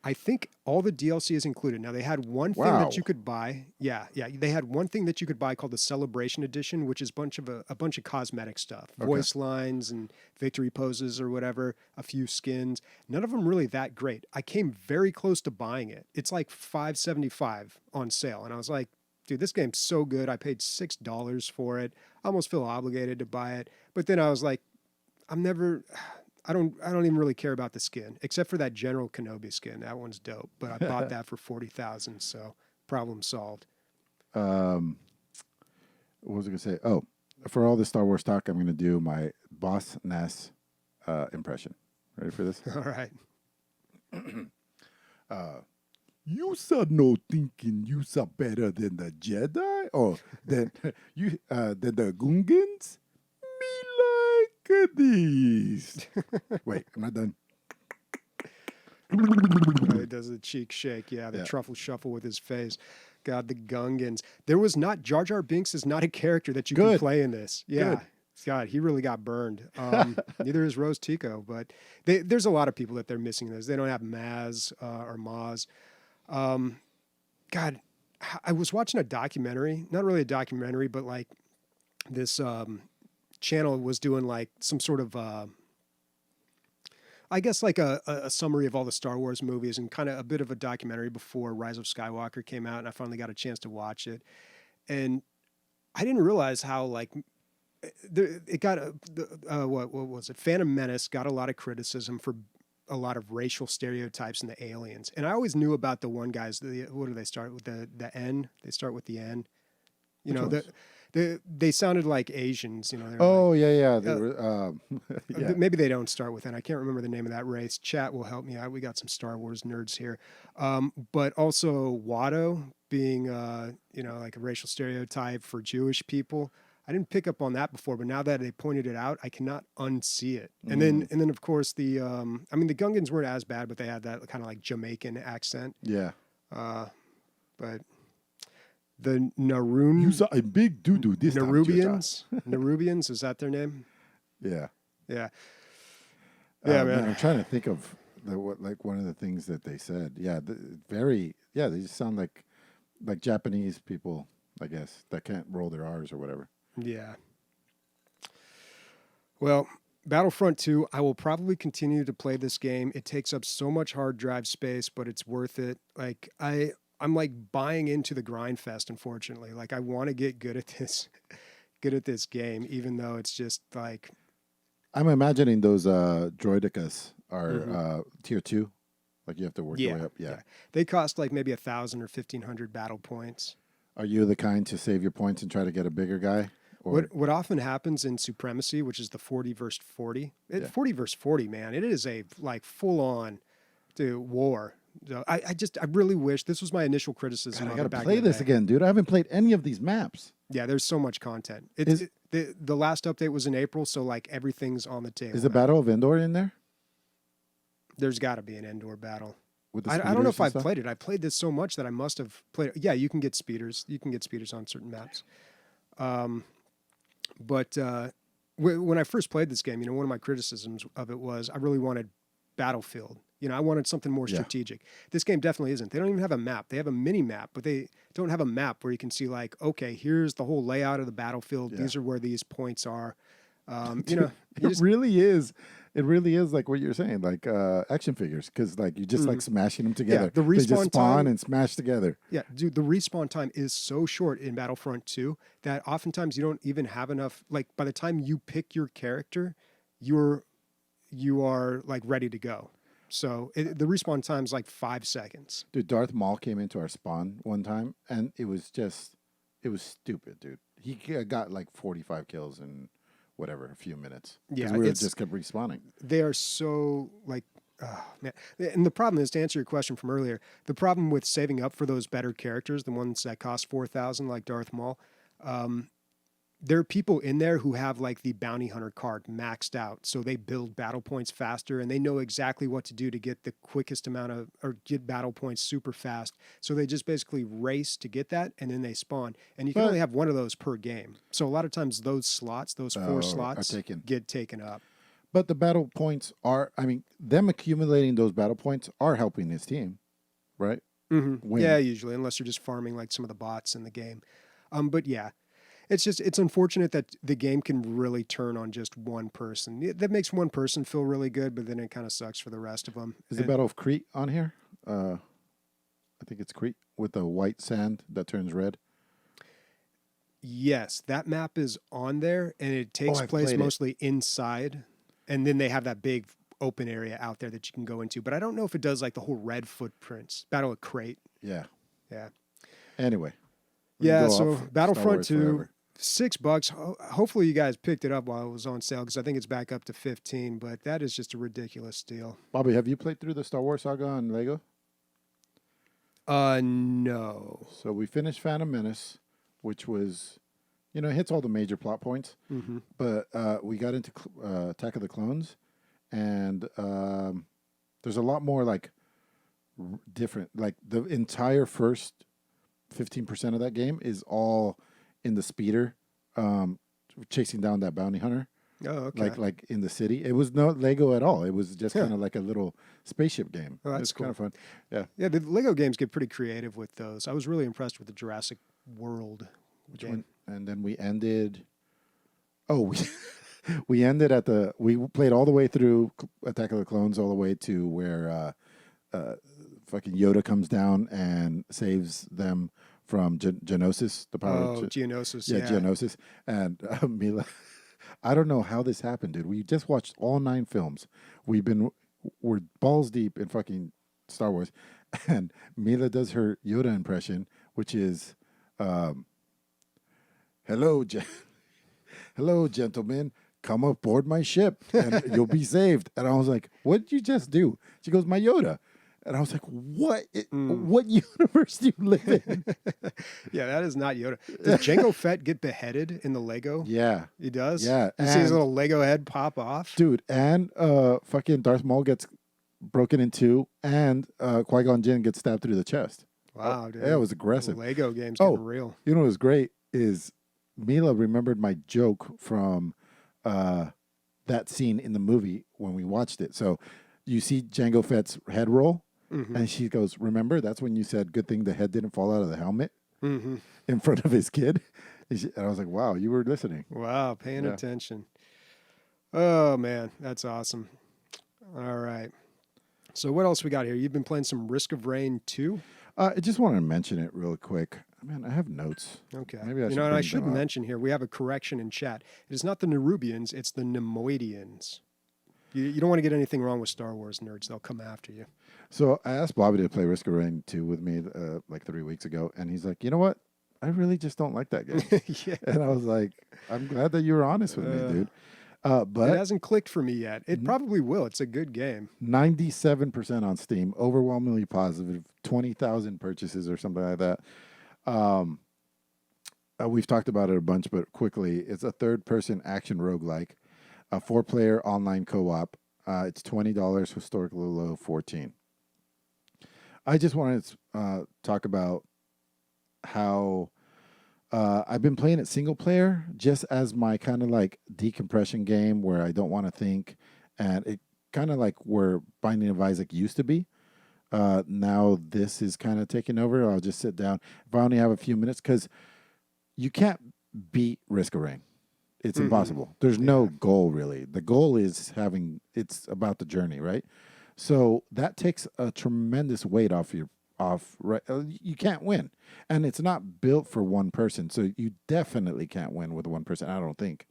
I think all the DLC is included. Now they had one thing that you could buy. Yeah. They had one thing that you could buy called the Celebration Edition, which is a bunch of cosmetic stuff, voice lines and victory poses or whatever, a few skins. None of them really that great. I came very close to buying it. It's like $5.75 on sale, and I was like, dude, this game's so good. I paid $6 for it. I almost feel obligated to buy it, but then I was like, I don't even really care about the skin, except for that General Kenobi skin. That one's dope. But I bought that for $40,000, so problem solved. What was I gonna say? Oh, for all the Star Wars talk, I'm gonna do my Boss Nass impression. Ready for this? All right. You saw no thinking you saw better than the Jedi, or than the Gungans. Me like these. Wait, I'm not done. He does a cheek shake. Yeah, the truffle shuffle with his face. God, the Gungans. There was not Jar Jar Binks is not a character that you can play in this. Yeah. Good. God, he really got burned. Neither is Rose Tico, but there's a lot of people that they're missing in this. They don't have Maz or Maz. God, I was watching a documentary, not really a documentary, but like this channel was doing like some sort of, I guess like a summary of all the Star Wars movies and kind of a bit of a documentary before Rise of Skywalker came out. And I finally got a chance to watch it. And I didn't realize how like it got, what was it? Phantom Menace got a lot of criticism for a lot of racial stereotypes in the aliens. And I always knew about the one guys, what do they start with? The N? They start with the N. You know, they sounded like Asians, you know. Oh, yeah. They were, yeah. Maybe they don't start with N. I can't remember the name of that race. Chat will help me out. We got some Star Wars nerds here. But also Watto being, like a racial stereotype for Jewish people. I didn't pick up on that before, but now that they pointed it out, I cannot unsee it. And then of course the Gungans weren't as bad, but they had that kind of like Jamaican accent. Yeah. But the Naroon, you saw a big doo-doo this Nerubians, Nerubians, is that their name? Yeah. Yeah. Yeah, man. I'm trying to think of one of the things that they said. Yeah, they just sound like Japanese people, I guess, that can't roll their R's or whatever. Yeah. Well, Battlefront 2, I will probably continue to play this game. It takes up so much hard drive space, but it's worth it. Like I'm like buying into the grind fest, unfortunately. Like I want to get good at this good at this game, even though it's just like I'm imagining those droidicas are mm-hmm. tier 2. Like you have to work your way up. Yeah. They cost like maybe 1,000 or 1,500 battle points. Are you the kind to save your points and try to get a bigger guy? Or What often happens in Supremacy, which is the 40 versus 40, 40 versus 40, man, it is a like full on war. So I really wish this was my initial criticism. God, I of gotta it back play in the this day. again, dude. I haven't played any of these maps. Yeah, there's so much content. The last update was in April, so like everything's on the table. Is the Battle of Endor in there? There's got to be an Endor battle. With the I don't know if speeders and I've stuff? played it. I played this so much that I must have played it. Yeah, you can get speeders. You can get speeders on certain maps. But when I first played this game, one of my criticisms of it was I really wanted Battlefield. I wanted something more strategic. This game definitely isn't. They don't even have a map. They have a mini map, but they don't have a map where you can see like, okay, here's the whole layout of the battlefield. These are where these points are. It really is. It really is like what you're saying, like action figures, because like you just like smashing them together. the they just respawn spawn time- and smash together. Yeah, dude, the respawn time is so short in Battlefront 2 that oftentimes you don't even have enough. Like by the time you pick your character, you are like ready to go. So the respawn time is like 5 seconds. Dude, Darth Maul came into our spawn one time, and it was stupid, dude. He got like 45 kills in whatever, a few minutes. Yeah, we just kept respawning. They are so like, oh, man. And the problem is, to answer your question from earlier, the problem with saving up for those better characters, the ones that cost 4,000, like Darth Maul, there are people in there who have like the bounty hunter card maxed out, so they build battle points faster and they know exactly what to do to get the quickest amount of or get battle points super fast. So they just basically race to get that, and then they spawn. And you can only have one of those per game. So a lot of times those slots, those 4 slots, get taken up. But the battle points are, I mean, them accumulating those battle points are helping his team, right? Mm-hmm. Yeah, usually, unless you're just farming like some of the bots in the game. But yeah. It's unfortunate that the game can really turn on just one person. That makes one person feel really good, but then it kind of sucks for the rest of them. Is the Battle of Crete on here? I think it's Crete with the white sand that turns red. Yes, that map is on there, and it takes place mostly inside. And then they have that big open area out there that you can go into. But I don't know if it does like the whole red footprints. Battle of Crete. Yeah. Yeah. Anyway. Yeah, so Battlefront 2. $6. Hopefully you guys picked it up while it was on sale, because I think it's back up to 15. But that is just a ridiculous deal. Bobby, have you played through the Star Wars saga on Lego? No. So we finished Phantom Menace, which was, it hits all the major plot points. Mm-hmm. But we got into Attack of the Clones, and there's a lot more like different. Like the entire first 15% of that game is all in the speeder, chasing down that bounty hunter. Oh, okay. Like in the city. It was no Lego at all. It was just kind of like a little spaceship game. Oh, that's cool. Kind of fun. Yeah. Yeah, the Lego games get pretty creative with those. I was really impressed with the Jurassic World game. One? And then we ended. Oh, we ended we played all the way through Attack of the Clones, all the way to where fucking Yoda comes down and saves them from Geonosis, the power. Geonosis. Yeah, Geonosis. And Mila, I don't know how this happened, dude. We just watched all 9 films. We're balls deep in fucking Star Wars, and Mila does her Yoda impression, which is, "Hello, hello, gentlemen. Come aboard my ship, and you'll be saved." And I was like, "What did you just do?" She goes, "My Yoda." And I was like, what? What universe do you live in? Yeah, that is not Yoda. Does Jango Fett get beheaded in the Lego? Yeah. He does? Yeah. You see his little Lego head pop off? Dude, and fucking Darth Maul gets broken in 2, and Qui-Gon Jinn gets stabbed through the chest. Wow, dude. Yeah, it was aggressive. The Lego game's getting real. You know what was great is Mila remembered my joke from that scene in the movie when we watched it. So you see Jango Fett's head roll, and she goes, "Remember, that's when you said, good thing the head didn't fall out of the helmet in front of his kid." And I was like, wow, you were listening. Wow, paying attention. Oh man, that's awesome. All right. So what else we got here? You've been playing some Risk of Rain 2? I just wanted to mention it real quick. Man, I have notes. Okay. Maybe I You should know, and I bring should them up. mention here, we have a correction in chat. It is not the Nerubians, it's the Nemoidians. You don't want to get anything wrong with Star Wars nerds. They'll come after you. So I asked Bobby to play Risk of Rain 2 with me like 3 weeks ago, and he's like, you know what? I really just don't like that game. Yeah. And I was like, I'm glad that you were honest with me, dude. It But hasn't clicked for me yet. It probably will. It's a good game. 97% on Steam, overwhelmingly positive, 20,000 purchases or something like that. We've talked about it a bunch, but quickly, it's a third-person action roguelike, a 4-player online co-op. It's $20, historically low, 14. I just wanted to talk about how I've been playing it single player just as my kind of like decompression game where I don't want to think, and it kind of like where Binding of Isaac used to be. Now this is kind of taking over. I'll just sit down if I only have a few minutes because you can't beat Risk of Rain. It's impossible. There's no goal really. The goal is it's about the journey, right? So that takes a tremendous weight off right. You can't win, and it's not built for one person. So you definitely can't win with one person. I don't think.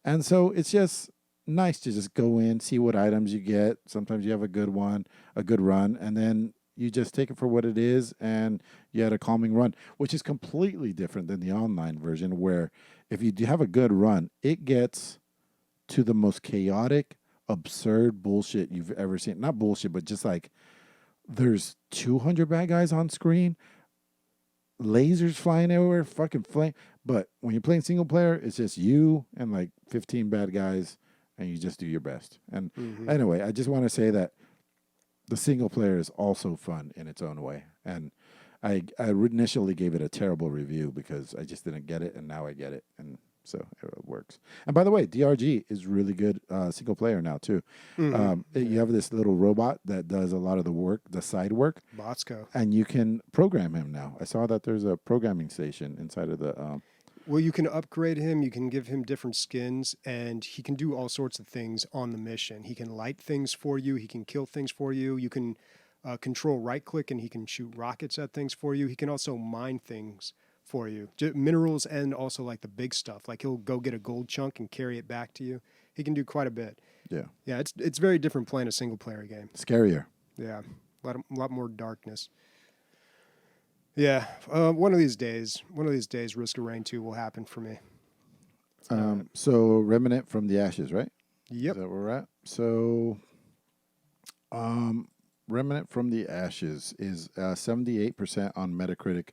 And so it's just nice to just go in, see what items you get. Sometimes you have a good run, and then you just take it for what it is, and you had a calming run, which is completely different than the online version, where if you do have a good run, it gets to the most chaotic, absurd bullshit you've ever seen. Not bullshit, but just like there's 200 bad guys on screen, lasers flying everywhere, fucking flame. But when you're playing single player, it's just you and like 15 bad guys, and you just do your best. And anyway, I just want to say that the single player is also fun in its own way. And I initially gave it a terrible review because I just didn't get it, and now I get it, and so it works. And by the way, DRG is really good single player now too. You have this little robot that does a lot of the work, the side work. Botsco. And you can program him now. I saw that there's a programming station inside of the. Well, you can upgrade him. You can give him different skins, and he can do all sorts of things on the mission. He can light things for you. He can kill things for you. You can control right click, and he can shoot rockets at things for you. He can also mine things for you, minerals, and also like the big stuff. Like he'll go get a gold chunk and carry it back to you. He can do quite a bit. Yeah. It's very different playing a single player game. Scarier. Yeah, a lot more darkness. Yeah, one of these days, Risk of Rain 2 will happen for me. So Remanent from the Ashes, right? Yep. Is that where we're at? So, Remnant from the Ashes is 78% on Metacritic.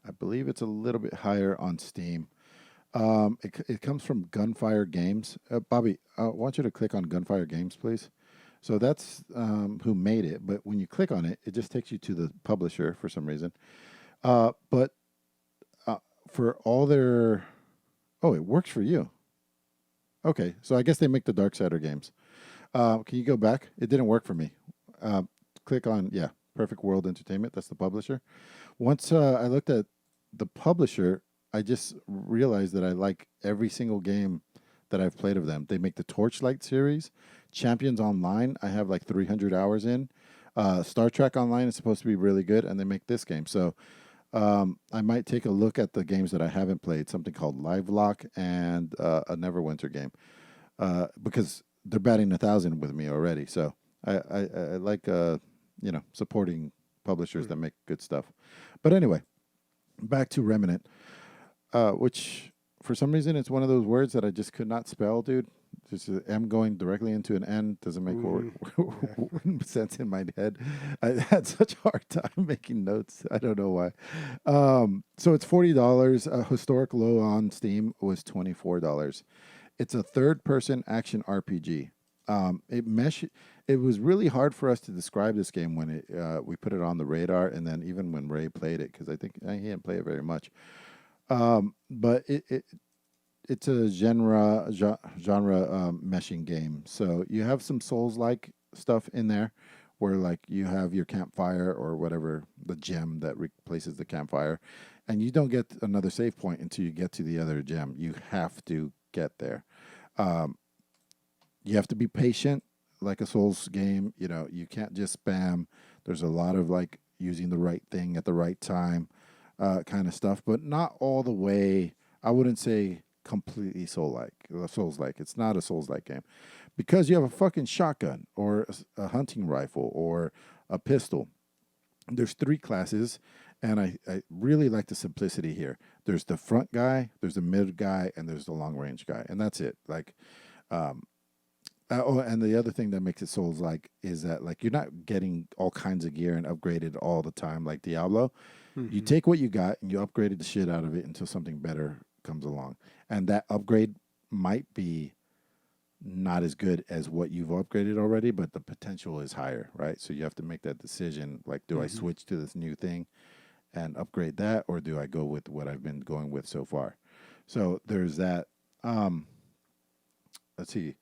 I believe it's a little bit higher on Steam. It comes from Gunfire Games. Bobby, I want you to click on Gunfire Games, please. So that's who made it. But when you click on it, it just takes you to the publisher for some reason. But for all their... Oh, it works for you. Okay, so I guess they make the Darksider games. Can you go back? It didn't work for me. Click on, Perfect World Entertainment. That's the publisher. Once I looked at the publisher, I just realized that I like every single game that I've played of them. They make the Torchlight series. Champions Online, I have like 300 hours in. Star Trek Online is supposed to be really good, and they make this game. So I might take a look at the games that I haven't played, something called Livelock and a Neverwinter game, because they're batting 1,000 with me already. So I like supporting publishers that make good stuff. But anyway, back to Remanent, which for some reason it's one of those words that I just could not spell, dude. Just an M going directly into an N doesn't make sense in my head. I had such a hard time making notes. I don't know why. So it's $40. Historic low on Steam was $24. It's a third-person action RPG. It was really hard for us to describe this game when we put it on the radar, and then even when Ray played it, because I think he didn't play it very much. But it's a genre meshing game. So you have some Souls-like stuff in there, where like you have your campfire or whatever, the gem that replaces the campfire, and you don't get another save point until you get to the other gem. You have to get there. You have to be patient, like a Souls game. You know, you can't just spam. There's a lot of like using the right thing at the right time, kind of stuff, but not all the way. I wouldn't say completely Souls like. It's not a Souls like game because you have a fucking shotgun or a hunting rifle or a pistol. There's three classes, and I really like the simplicity here. There's the front guy, there's the mid guy, and there's the long range guy, and that's it. Like, um, oh, and the other thing that makes it Souls like is that like you're not getting all kinds of gear and upgraded all the time like Diablo. You Mm-hmm. take what you got and you upgraded the shit out of it until something better comes along, and that upgrade might be not as good as what you've upgraded already, but the potential is higher, right? So you have to make that decision. Like, do I Mm-hmm. switch to this new thing and upgrade that, or do I go with what I've been going with so far? So there's that. Um, let's see.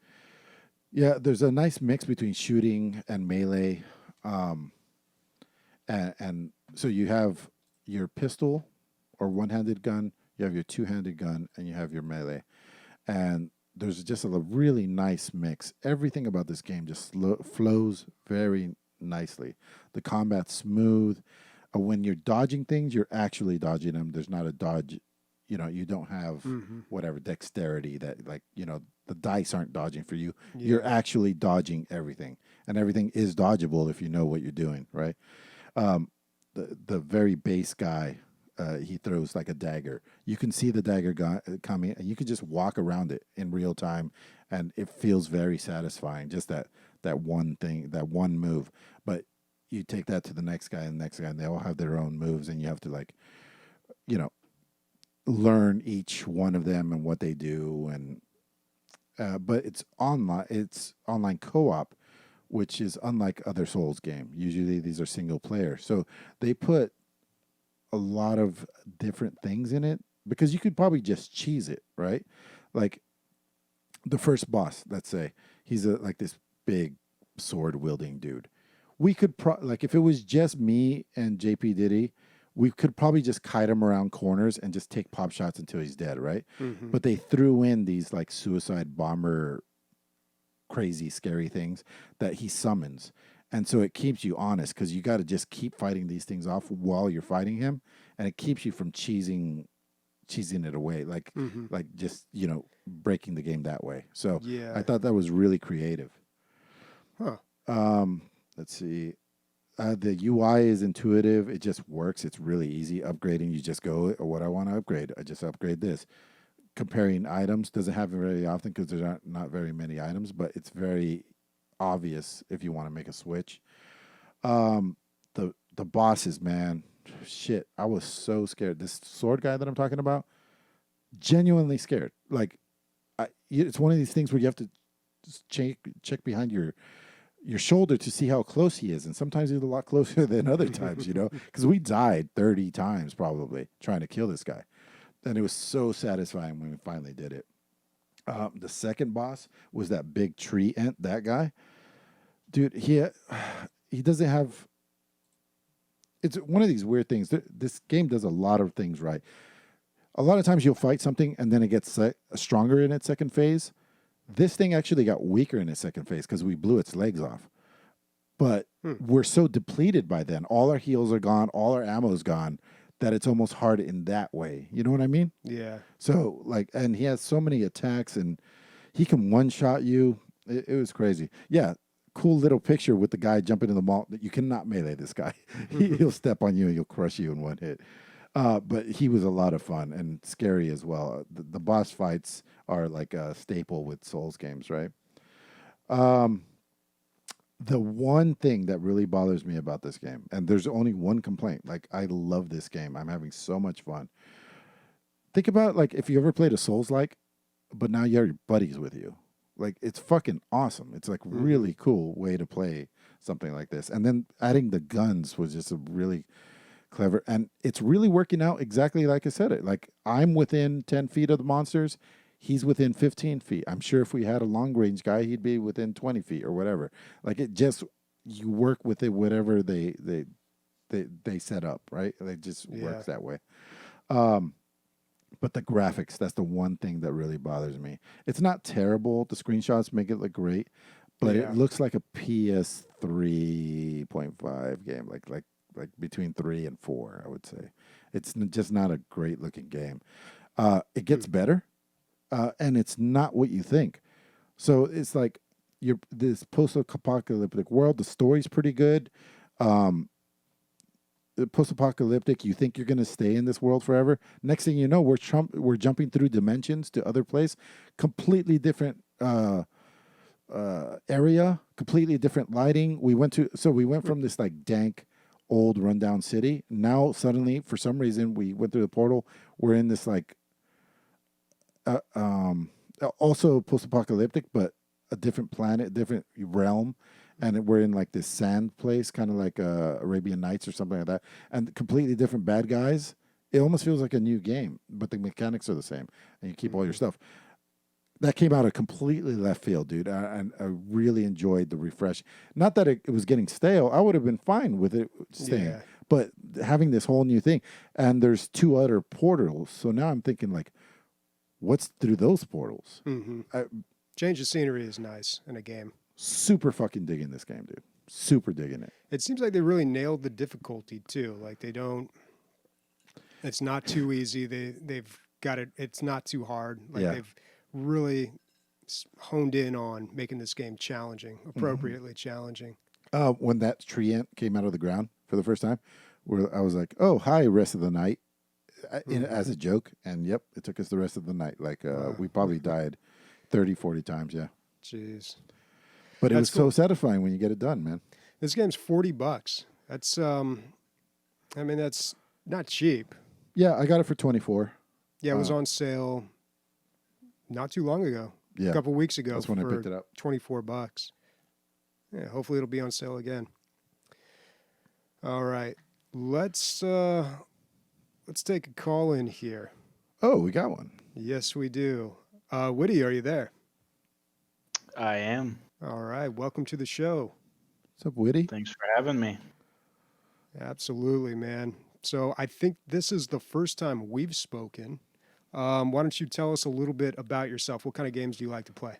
Yeah, there's a nice mix between shooting and melee. Um, and so you have your pistol or one-handed gun, you have your two-handed gun, and you have your melee. And there's just a really nice mix. Everything about this game just flows very nicely. The combat's smooth. When you're dodging things, you're actually dodging them. There's not a dodge. You know, you don't have Mm-hmm. whatever dexterity that, like, you know, the dice aren't dodging for you. You're Yeah. actually dodging everything, and everything is dodgeable if you know what you're doing, right? Um, the very base guy, he throws like a dagger. You can see the dagger coming, and you can just walk around it in real time, and it feels very satisfying. Just that one thing, that one move. But you take that to the next guy and the next guy, and they all have their own moves, and you have to like, you know, learn each one of them and what they do, and but it's online. It's online co-op, which is unlike other Souls game. Usually these are single player. So they put a lot of different things in it because you could probably just cheese it, right? Like the first boss, let's say, he's like this big sword wielding dude. We could like if it was just me and JP Diddy, we could probably just kite him around corners and just take pop shots until he's dead, right? Mm-hmm. But they threw in these like suicide bomber crazy scary things that he summons, and so it keeps you honest because you got to just keep fighting these things off while you're fighting him, and it keeps you from cheesing it away, Mm-hmm. like just, you know, breaking the game that way. So I Yeah. thought that was really creative. Huh. Let's see. The UI is intuitive. It just works. It's really easy upgrading. You just go, what I want to upgrade, I just upgrade this. Comparing items doesn't happen very often because there's not very many items, but it's very obvious if you want to make a switch. The bosses, man, shit, I was so scared. This sword guy that I'm talking about, genuinely scared. Like, it's one of these things where you have to just check behind your shoulder to see how close he is, and sometimes he's a lot closer than other times, you know, because we died 30 times probably trying to kill this guy. And it was so satisfying when we finally did it. The second boss was that big tree ant, that guy. Dude, he doesn't have. It's one of these weird things. This game does a lot of things right. A lot of times you'll fight something and then it gets stronger in its second phase. This thing actually got weaker in its second phase because we blew its legs off. But Hmm. we're so depleted by then. All our heals are gone, all our ammo's gone, that it's almost hard in that way. You know what I mean? Yeah. So, like, and he has so many attacks and he can one shot you. It was crazy. Yeah. Cool little picture with the guy jumping in the mall. You cannot melee this guy. He'll step on you and he'll crush you in one hit. But he was a lot of fun and scary as well. The boss fights are like a staple with Souls games, right? The one thing that really bothers me about this game, and there's only one complaint, like I love this game. I'm having so much fun. Think about like if you ever played a Souls like, but now you have your buddies with you. Like it's fucking awesome. It's like Mm-hmm. really cool way to play something like this. And then adding the guns was just a really clever, and it's really working out exactly like I said it. Like I'm within 10 feet of the monsters, he's within 15 feet. I'm sure if we had a long range guy, he'd be within 20 feet or whatever. Like it just, you work with it, whatever they set up, right? It just Yeah. works that way. But the graphics, that's the one thing that really bothers me. It's not terrible. The screenshots make it look great, but it Yeah. looks like a PS 3.5 game, like between 3 and 4, I would say. It's just not a great looking game. It gets better, and it's not what you think. So it's like you're this post-apocalyptic world. The story's pretty good. Um, Post-apocalyptic. You think you're going to stay in this world forever. Next thing you know, we're jumping through dimensions to other place, completely different area, completely different lighting. We went from this like dank, old, rundown city. Now suddenly, for some reason, we went through the portal. We're in this like uh, um, also post-apocalyptic, but a different planet, different realm, and we're in like this sand place, kind of like Arabian Nights or something like that, and completely different bad guys. It almost feels like a new game, but the mechanics are the same, and you keep all your stuff. That came out of completely left field, dude. And I really enjoyed the refresh. Not that it was getting stale. I would have been fine with it staying, Yeah. but having this whole new thing, and there's 2 other portals. So now I'm thinking like, what's through those portals? Mm-hmm. I, Change of scenery is nice in a game. super fucking digging this game, dude. Super digging it. It seems like they really nailed the difficulty too. Like they don't. It's not too easy. They've got it. It's not too hard. Like Yeah. they've really honed in on making this game challenging, appropriately challenging. When that tree ant came out of the ground for the first time, where I was like, "Oh, hi, rest of the night," as a joke, and yep, it took us the rest of the night. Like we probably died 30, 40 times, yeah. Jeez. But it That's was cool. so satisfying when you get it done, man. This game's $40. That's I mean that's not cheap. Yeah, I got it for 24. Yeah, it was on sale not too long ago. Yeah, A couple weeks ago. that's when I for picked it up. $24. Yeah, hopefully it'll be on sale again. All right. Let's take a call in here. Oh, we got one. Yes, we do. Woody, are you there? I am. All right. Welcome to the show. What's up, Witty? Thanks for having me. Absolutely, man. So I think this is the first time we've spoken. Why don't you tell us a little bit about yourself? What kind of games do you like to play?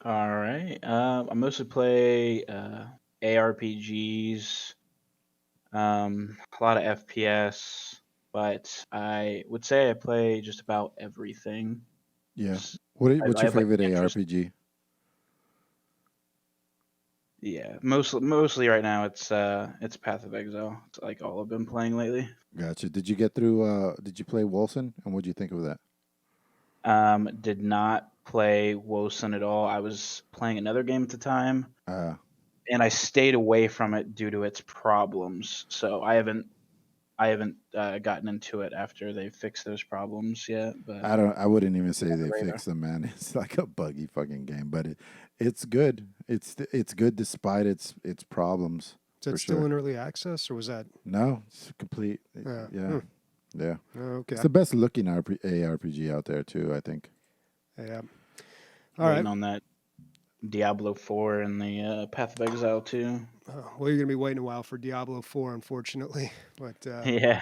All right. I mostly play ARPGs, a lot of FPS, but I would say I play just about everything. Yeah. S- What's I your have, like, favorite interest- ARPG? Yeah, mostly right now it's Path of Exile. It's like all I've been playing lately. Gotcha. Did you get through? Did you play Wilson? And what did you think of that? Did not play Wosen at all. I was playing another game at the time, Uh, and I stayed away from it due to its problems. So I haven't gotten into it after they fixed those problems yet. But I wouldn't even say they radar. fixed them, man. It's like a buggy fucking game, but it's good. It's good despite its problems. Is that For still sure. in early access, or was that? No, it's complete. Yeah. Yeah. Yeah. Oh, okay. It's the best looking ARPG out there too, I think. Yeah. All right. waiting on that Diablo 4 and the Path of Exile 2. Well, you're gonna be waiting a while for Diablo 4, unfortunately, but Yeah.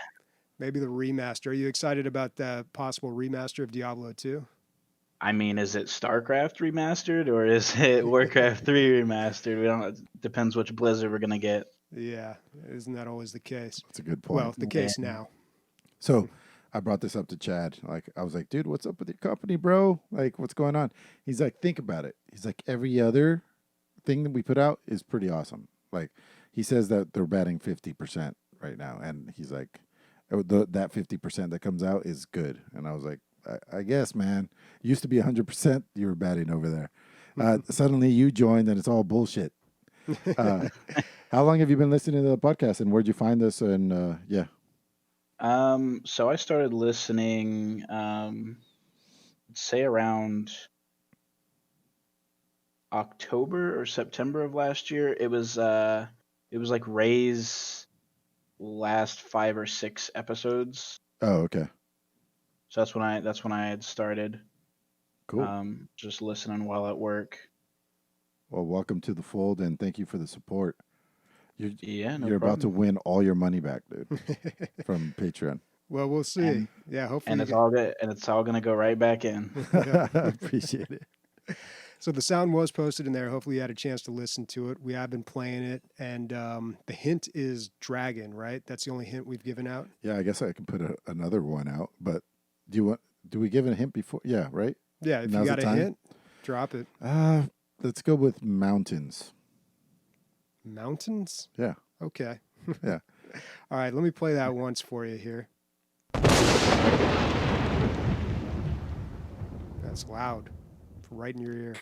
maybe the remaster. Are you excited about the possible remaster of Diablo 2? I mean, is it StarCraft remastered or is it Warcraft 3 remastered? We don't. It depends which Blizzard we're gonna get. Yeah, isn't that always the case? That's a good point. Well, the case now. So I brought this up to Chad. Like, I was like, dude, what's up with your company, bro? Like, what's going on? He's like, think about it. He's like, every other thing that we put out is pretty awesome. Like, he says that they're batting 50% right now. And he's like, that 50% that comes out is good. And I was like, I guess, man. Used to be 100% you were batting over there. Suddenly you joined and it's all bullshit. How long have you been listening to the podcast and where'd you find us? And yeah. So I started listening, say around October or September of last year. It was like Ray's last 5 or 6 episodes. Oh, okay. So that's when I had started. Cool. Just listening while at work. Well, welcome to the fold, and thank you for the support. Yeah, no You're about to problem. win all your money back, dude, from Patreon. Well, we'll see. And, Yeah, hopefully. and it's all good, and it's all gonna go right back in. Appreciate it. So the sound was posted in there. Hopefully you had a chance to listen to it. We have been playing it, and the hint is dragon, right? That's the only hint we've given out. Yeah, I guess I can put another one out. But do we give it a hint before? Yeah, right. Yeah, if Now's you the got a time? hint, drop it. Let's go with mountains. Mountains? Yeah, Okay. yeah. All right, let me play that once for you here. That's loud. Right in your ear.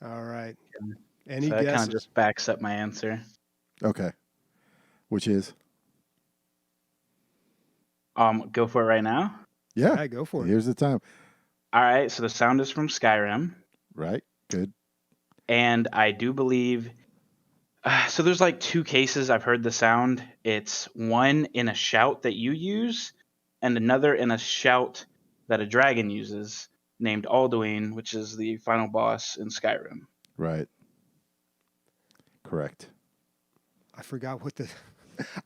All right. Any So that kind guesses? of just backs up my answer. Okay. Which is? Go for it right now. Yeah. Yeah, go for it. Here's the time. All right. So the sound is from Skyrim, Right. Good. and I do believe. So there's like two cases I've heard the sound. It's one in a shout that you use, and another in a shout that a dragon uses, named Alduin, which is the final boss in Skyrim. Right. Correct. I forgot what the.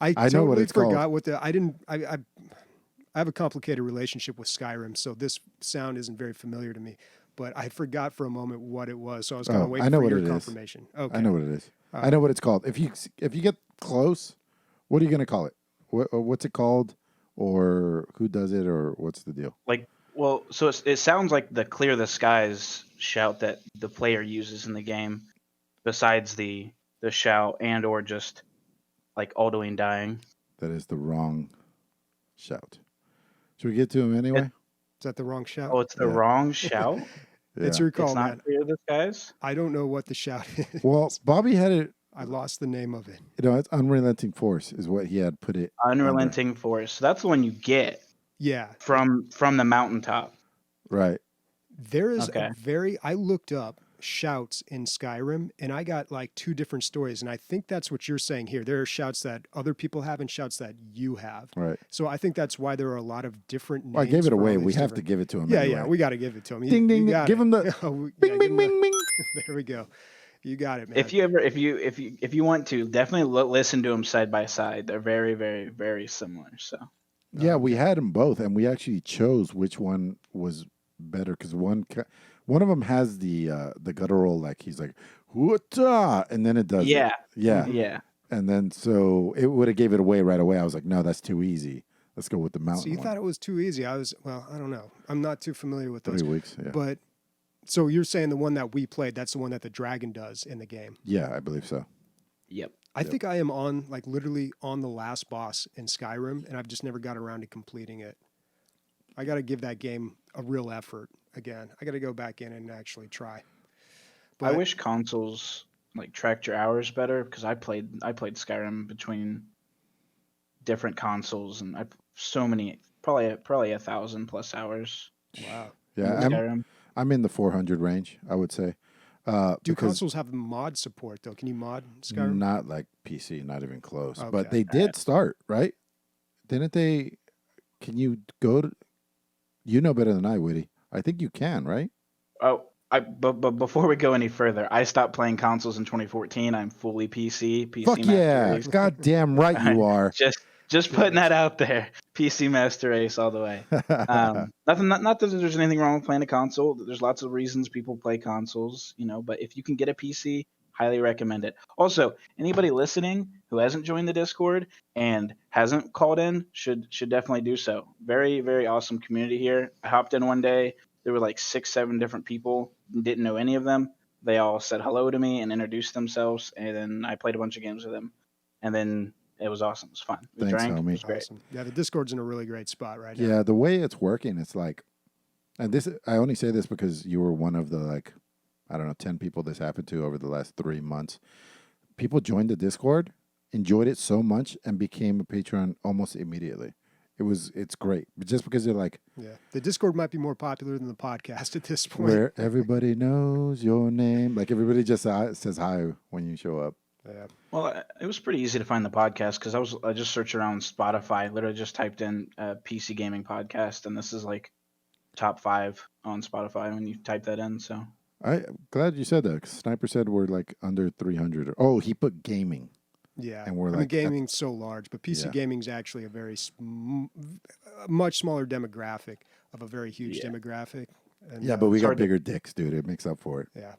I know totally what it's forgot called. what the. I didn't. I have a complicated relationship with Skyrim, so this sound isn't very familiar to me. But I forgot for a moment what it was, so I was kind of waiting I know for what your it is. confirmation. Okay. I know what it is. I know what it's called. If you get close, what are you going to call it? What's it called, or who does it, or what's the deal? So it sounds like the clear the skies shout that the player uses in the game, besides the shout and or just like Alduin dying. That is the wrong shout. Should we get to him anyway? Is that the wrong shout? Oh, it's the Yeah. wrong shout. It's Yeah. your call, It's not man. clear the skies. I don't know what the shout is. Well, Bobby had it. I lost the name of it. It's unrelenting force is what he had put it. Unrelenting force. So that's the one you get Yeah. from the mountaintop. Under. Right. There is Okay. I looked up shouts in Skyrim and I got like two different stories. And I think that's what you're saying here. There are shouts that other people have and shouts that you have. Right. So I think that's why there are a lot of different names. Well, I gave it for all away. these We have to different- give it to him. Yeah, anyway. yeah, we got to give it to him. Ding, You ding, got give it. him the Oh, bing, yeah, bing, give him bing, bing. There we go. You got it, man. If you want to, definitely listen to them side by side. They're very, very, very similar. So Yeah, we had them both, and we actually chose which one was better because one of them has the guttural, like he's like "Whoota," and then it does. yeah, Yeah. yeah. And then so it would have gave it away right away. I was like, no, that's too easy. Let's go with the mountain So you one. thought it was too easy. I don't know. I'm not too familiar with those. 3 weeks. Yeah. But so you're saying the one that we played, that's the one that the dragon does in the game. Yeah, I believe so. Yep. I think I am literally on the last boss in Skyrim, and I've just never got around to completing it. I got to give that game a real effort again. I got to go back in and actually try. I wish consoles like tracked your hours better because I played Skyrim between different consoles and I so many probably 1,000+ hours. Wow. Yeah, in Skyrim. I'm in the 400 range, I would say. Do because consoles have mod support though? Can you mod Skyrim? not like PC, not even close. Okay. But they did start, right? Didn't they? Can you go to? You know better than I, Woody. I think you can, right? But before we go any further, I stopped playing consoles in 2014. I'm fully PC. Fuck Master yeah! Race. God damn right you are. Just putting that out there. PC Master Race all the way. Not that there's anything wrong with playing a console. There's lots of reasons people play consoles, but if you can get a PC, highly recommend it. Also, anybody listening who hasn't joined the Discord and hasn't called in should definitely do so. Very, very awesome community here. I hopped in one day. There were like 6-7 different people. Didn't know any of them. They all said hello to me and introduced themselves, and then I played a bunch of games with them. And then it was awesome. It was fun. We Thanks, drank. homie. It was great. Awesome. Yeah, the Discord's in a really great spot right now. Yeah, the way it's working, it's like, and this I only say this because you were one of the 10 people this happened to over the last 3 months. People joined the Discord, enjoyed it so much, and became a patron almost immediately. It's great, but just because they're like, Yeah, the Discord might be more popular than the podcast at this point. where everybody knows your name, like everybody just says hi when you show up. Yeah. Well, it was pretty easy to find the podcast because I just searched around Spotify. Literally just typed in PC gaming podcast, and this is like top 5 on Spotify when you type that in. So I'm glad you said that. 'Cause Sniper said we're like under 300. Oh, he put gaming. Yeah, And we're I mean, like, gaming's so large, but PC Yeah. gaming's actually a much smaller demographic of a very huge Yeah. demographic. And yeah, but we It's got hard to- bigger dicks, dude. It makes up for it. yeah,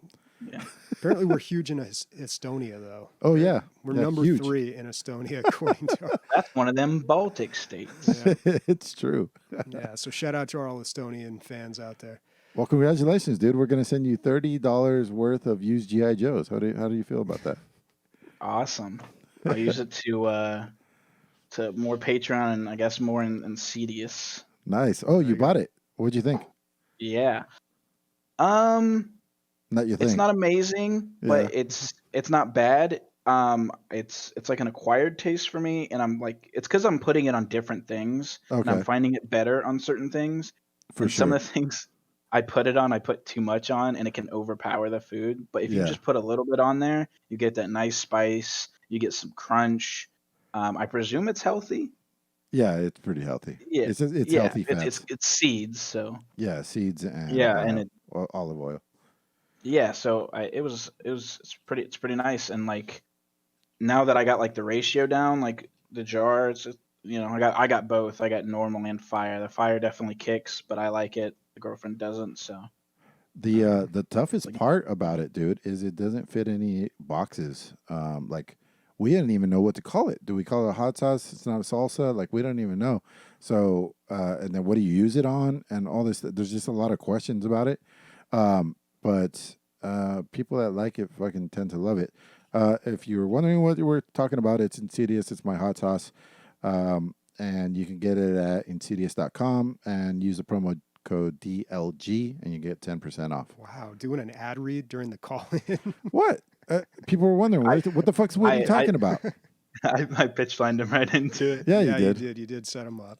Yeah. apparently we're huge in Estonia, though. Oh yeah, We're yeah, number huge. 3 in Estonia, according to. That's one of them Baltic states. Yeah, It's true. yeah. So shout out to all Estonian fans out there. Well, congratulations, dude. We're gonna send you $30 worth of used GI Joes. How do you feel about that? Awesome. I'll use it to more Patreon and I guess more in Inseedious. Nice. Oh, you you go. bought it. What'd you think? Yeah. Not your thing. It's not amazing, but it's not bad. It's like an acquired taste for me, and I'm like, it's because I'm putting it on different things, and Okay. I'm finding it better on certain things. For and sure. some of the things I put too much on, and it can overpower the food. But if you Yeah. just put a little bit on there, you get that nice spice. You get some crunch. I presume it's healthy. Yeah, it's pretty healthy. Yeah, It's yeah, healthy fats. it's seeds, so Yeah, seeds and yeah, and olive oil. yeah, so it's pretty nice, and like now that I got like the ratio down, like the jar, it's just, I got both. I got normal and fire. The fire definitely kicks, but I like it. The girlfriend doesn't, so The toughest like- part about it, dude, is it doesn't fit any boxes. Like we didn't even know what to call it. Do we call it a hot sauce? It's not a salsa. Like we don't even know. So and then what do you use it on? And all this. There's just a lot of questions about it. But people that like it fucking tend to love it. If you're wondering what we're talking about, it's Insidious. It's my hot sauce. And you can get it at insidious.com and use the promo code DLG and you get 10% off. Wow, doing an ad read during the call in. What? People were wondering, what the fuck's what are you talking about? I pitch lined him right into it. Yeah, yeah, you did. You did set them up.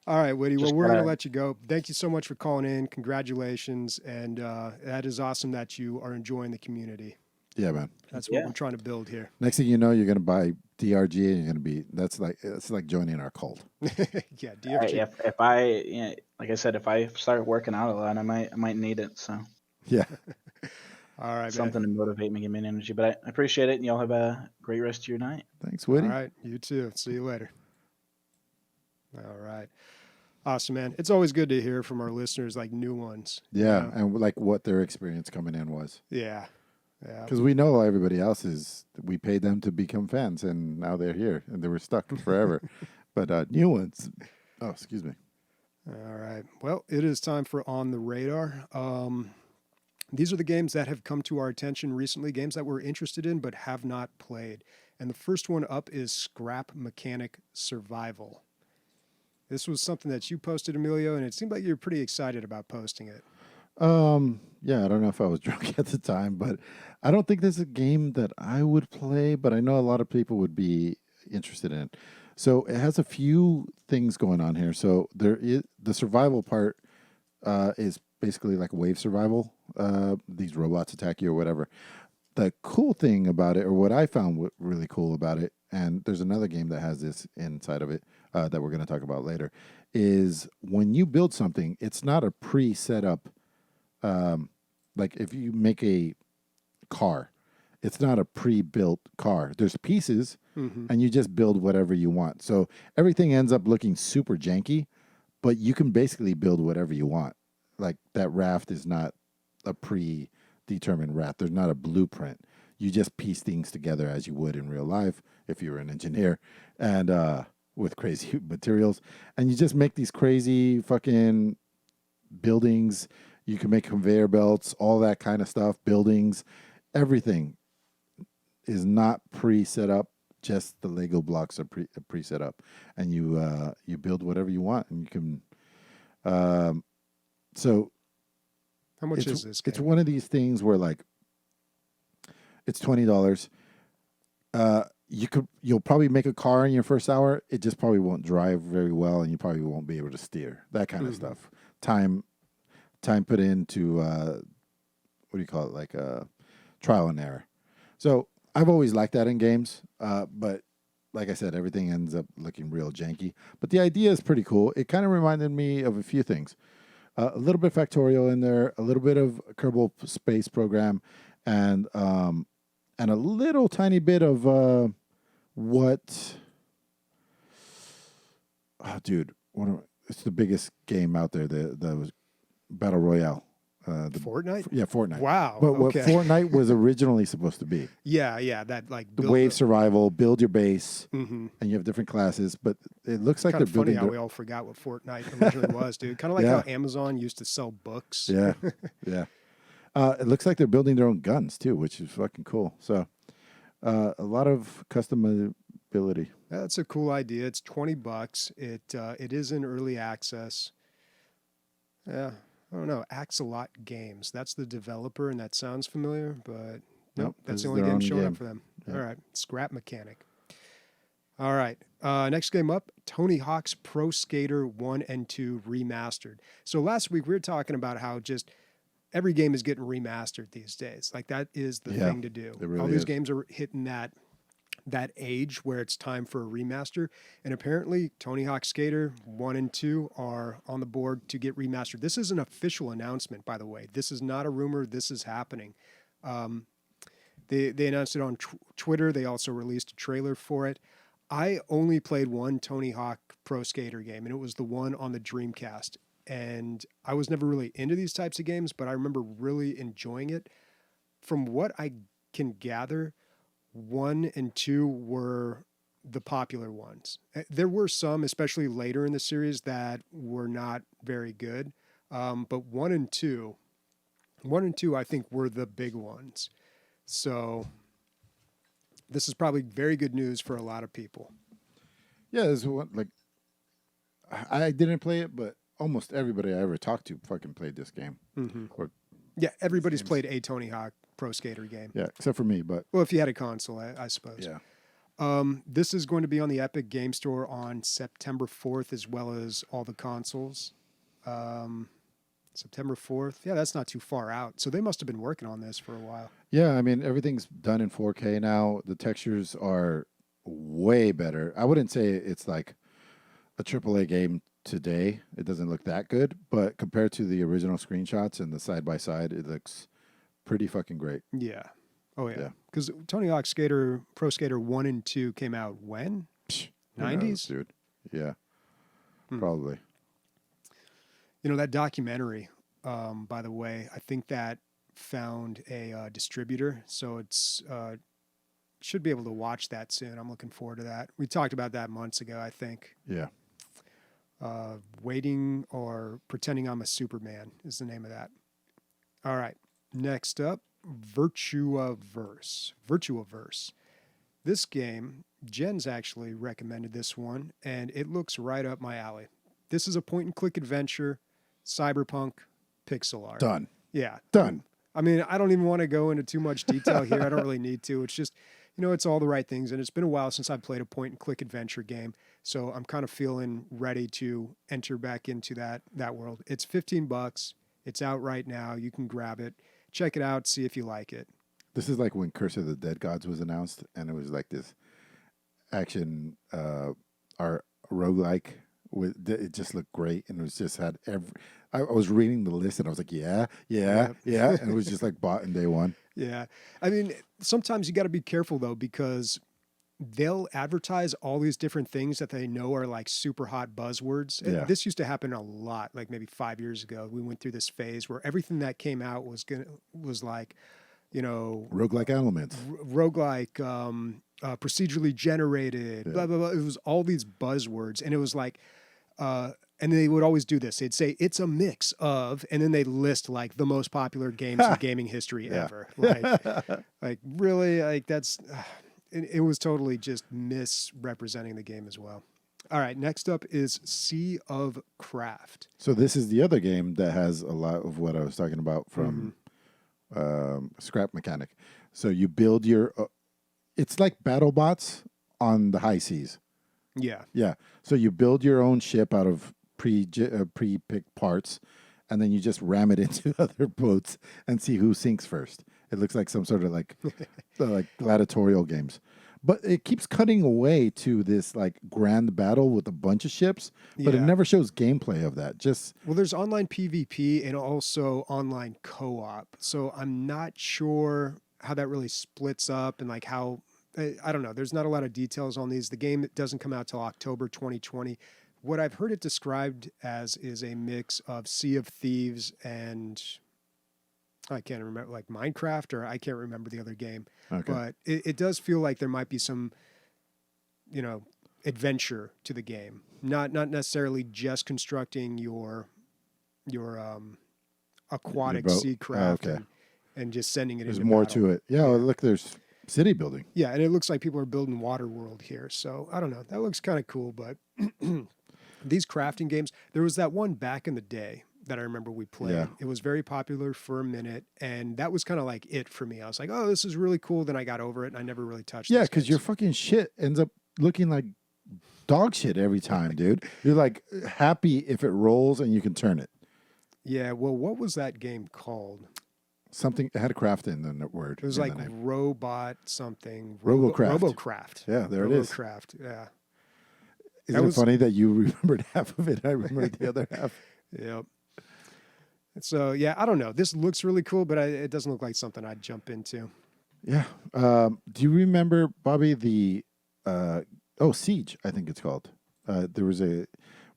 All right, Woody. Just Well, we're going to gotta- let you go. Thank you so much for calling in. Congratulations. And that is awesome that you are enjoying the community. Yeah, man. That's what Yeah. we're trying to build here. Next thing you know, you're gonna buy DRG and you're gonna be it's like joining our cult. Yeah, DFG. If I like I said, if I start working out a lot, I might need it. So Yeah. All right, something to motivate me, give me energy. But I appreciate it, and y'all have a great rest of your night. Thanks, man. Woody. All right, you too. See you later. All right. Awesome, man. It's always good to hear from our listeners, like new ones. Yeah, You know? and like what their experience coming in was. Yeah. Yeah. Because we know everybody else we paid them to become fans, and now they're here, and they were stuck forever. But new ones, oh, excuse me. All right. Well, it is time for On the Radar. These are the games that have come to our attention recently, games that we're interested in but have not played. And the first one up is Scrap Mechanic Survival. This was something that you posted, Emilio, and it seemed like you were pretty excited about posting it. Yeah, I don't know if I was drunk at the time, but I don't think this is a game that I would play, but I know a lot of people would be interested in it. So it has a few things going on here. So there is the survival part is basically like wave survival. These robots attack you or whatever. The cool thing about it, or what I found really cool about it, and there's another game that has this inside of it that we're going to talk about later, is when you build something, it's not a pre-set up. Like if you make a car, it's not a pre-built car. There's pieces, and you just build whatever you want. So everything ends up looking super janky, but you can basically build whatever you want. Like that raft is not a predetermined raft. There's not a blueprint. You just piece things together as you would in real life if you were an engineer, and with crazy materials, and you just make these crazy fucking buildings. You can make conveyor belts, all that kind of stuff, buildings, everything is not pre-set up. Just the Lego blocks are pre-set up, and you build whatever you want, and you can. So How much is this game? it's one of these things where like it's $20. You'll probably make a car in your first hour. It just probably won't drive very well, and you probably won't be able to steer. That kind of stuff. Time put into what do you call it? Like trial and error. So I've always liked that in games, but like I said, everything ends up looking real janky. But the idea is pretty cool. It kind of reminded me of a few things. A little bit Factorial in there, a little bit of Kerbal Space Program, and a little tiny bit of what? Oh, dude, it's the biggest game out there. The was Battle Royale. Fortnite? Yeah, Fortnite. Wow. But what okay. Fortnite was originally supposed to be. Yeah. That like The wave survival, build your base, Mm-hmm. and you have different classes. But it looks like Kind they're of funny building. how we all forgot what Fortnite originally was, dude. Kind of like Yeah. how Amazon used to sell books. Yeah, yeah. It looks like they're building their own guns too, which is fucking cool. So, a lot of customability. That's a cool idea. It's $20. It is in early access. Yeah, I don't know. Axolot Games. That's the developer, and that sounds familiar, but nope, that's this the is only their game own showing game. up for them. Yeah. All right, Scrap Mechanic. All right, next game up, Tony Hawk's Pro Skater 1 and 2 Remastered. So last week we were talking about how just every game is getting remastered these days. Like that is the thing to do. it really All these is. games are hitting that age where it's time for a remaster. And apparently Tony Hawk Skater 1 and 2 are on the board to get remastered. This is an official announcement, by the way. This is not a rumor. This is happening. They announced it on Twitter. They also released a trailer for it. I only played one Tony Hawk Pro Skater game, and it was the one on the Dreamcast. And I was never really into these types of games, but I remember really enjoying it. From what I can gather, 1 and 2 were the popular ones. There were some, especially later in the series, that were not very good. But 1 and 2, I think, were the big ones. So this is probably very good news for a lot of people. Yeah, there's one like I didn't play it, but almost everybody I ever talked to fucking played this game. Mm-hmm. Or, Yeah, everybody's played a Tony Hawk Pro Skater game. yeah, except for me. But Well, if you had a console, I suppose. yeah, This is going to be on the Epic Game Store on September 4th, as well as all the consoles. September 4th. Yeah, that's not too far out. So they must have been working on this for a while. yeah. I mean, everything's done in 4K now. The textures are way better. I wouldn't say it's like a AAA game today. It doesn't look that good, but compared to the original screenshots and the side by side, it looks pretty fucking great. Yeah. Oh, yeah. Yeah. Because Tony Hawk Pro Skater 1 and 2 came out when? Who knows, 90s? dude. Yeah, probably. You know, that documentary, by the way, I think that found a distributor. So it's should be able to watch that soon. I'm looking forward to that. We talked about that months ago, I think. Yeah. Waiting or Pretending I'm a Superman is the name of that. All right. Next up, VirtuaVerse. This game, Jen's actually recommended this one, and it looks right up my alley. This is a point-and-click adventure, cyberpunk, pixel art. Done. Yeah. Done. I mean, I don't even want to go into too much detail here. I don't really need to. It's just, you know, it's all the right things. And it's been a while since I've played a point-and-click adventure game. So I'm kind of feeling ready to enter back into that world. It's $15. It's out right now. You can grab it. Check it out. See if you like it. This is like when Curse of the Dead Gods was announced, and it was like this action, our roguelike. It just looked great, and it was just had every. I was reading the list, and I was like, yeah, and it was just like bought in day one. Yeah, I mean, sometimes you got to be careful though, because they'll advertise all these different things that they know are like super hot buzzwords. And Yeah. this used to happen a lot, like maybe 5 years ago. We went through this phase where everything that came out was like, you know, Roguelike elements. roguelike, procedurally generated, Yeah. blah, blah, blah. It was all these buzzwords. And it was like, and they would always do this. They'd say, it's a mix of, and then they'd list like the most popular games in gaming history Yeah. ever. Like really, like that's, it was totally just misrepresenting the game as well. All right, next up is Sea of Craft. So this is the other game that has a lot of what I was talking about from Scrap Mechanic. So you build your, it's like BattleBots on the high seas. Yeah. Yeah. So you build your own ship out of pre-picked parts, and then you just ram it into other boats and see who sinks first. It looks like some sort of like gladiatorial games. But it keeps cutting away to this like grand battle with a bunch of ships, but it Yeah. never shows gameplay of that. Just Well, there's online PvP and also online co-op. So I'm not sure how that really splits up and like how I don't know. There's not a lot of details on these. The game doesn't come out till October 2020. What I've heard it described as is a mix of Sea of Thieves and I can't remember, like Minecraft, or I can't remember the other game. Okay. But it does feel like there might be some, adventure to the game. Not necessarily just constructing your aquatic boat. sea craft Okay. and just sending it There's into more battle. to it. Yeah, well, look, there's city building. Yeah, and it looks like people are building water world here. So I don't know. That looks kind of cool, but these crafting games, there was that one back in the day that I remember we played. Yeah. It was very popular for a minute, and that was kind of like it for me. I was like, oh, this is really cool. Then I got over it, and I never really touched it. Yeah, because your fucking shit ends up looking like dog shit every time, dude. You're like happy if it rolls and you can turn it. Yeah, well, what was that game called? Something, it had a craft in the word. It was in like the name. Robot something. Robocraft. Robocraft. Yeah, there it is. Robocraft, yeah. Isn't it funny that you remembered half of it? I remembered the other half. Yep. So, yeah, I don't know. This looks really cool, but it doesn't look like something I'd jump into. Yeah. Do you remember, Bobby, the Siege, I think it's called. There was